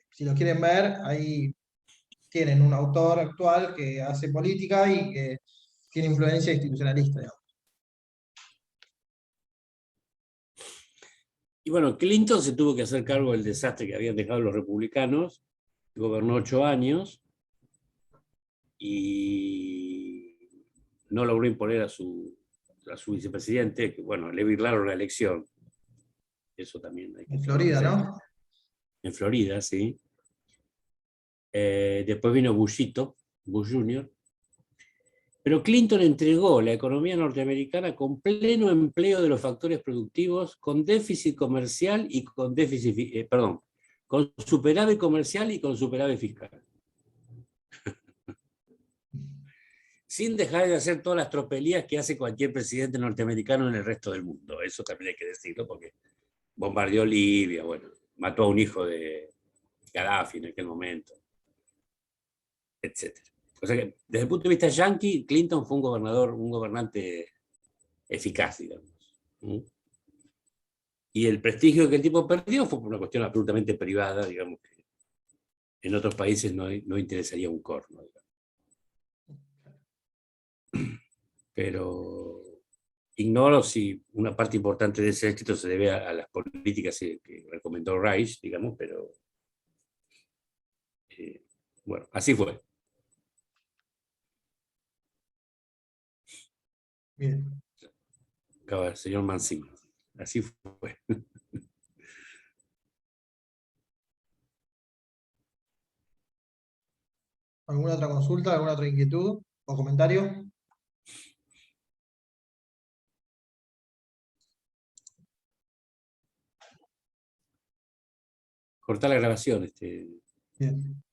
Si lo quieren ver, ahí tienen un autor actual que hace política y que tiene influencia institucionalista, digamos. Y bueno, Clinton se tuvo que hacer cargo del desastre que habían dejado los republicanos, gobernó 8 años y no logró imponer a su vicepresidente, que bueno, le virlaron la elección. Eso también hay que En Florida, ¿no? En Florida, sí. Después vino Bush Jr., pero Clinton entregó la economía norteamericana con pleno empleo de los factores productivos, con déficit comercial y con con superávit comercial y con superávit fiscal. Sin dejar de hacer todas las tropelías que hace cualquier presidente norteamericano en el resto del mundo. Eso también hay que decirlo, porque bombardeó Libia, bueno, mató a un hijo de Gaddafi en aquel momento, etc. O sea que, desde el punto de vista yanqui, Clinton fue un gobernante eficaz, digamos. Y el prestigio que el tipo perdió fue por una cuestión absolutamente privada, digamos, que en otros países no interesaría un corno, digamos. Pero ignoro si una parte importante de ese éxito se debe a las políticas que recomendó Reich, digamos, pero bueno, así fue. Bien. Acaba el señor Mancini. Así fue. ¿Alguna otra consulta, alguna otra inquietud o comentario? Cortar la grabación. Bien.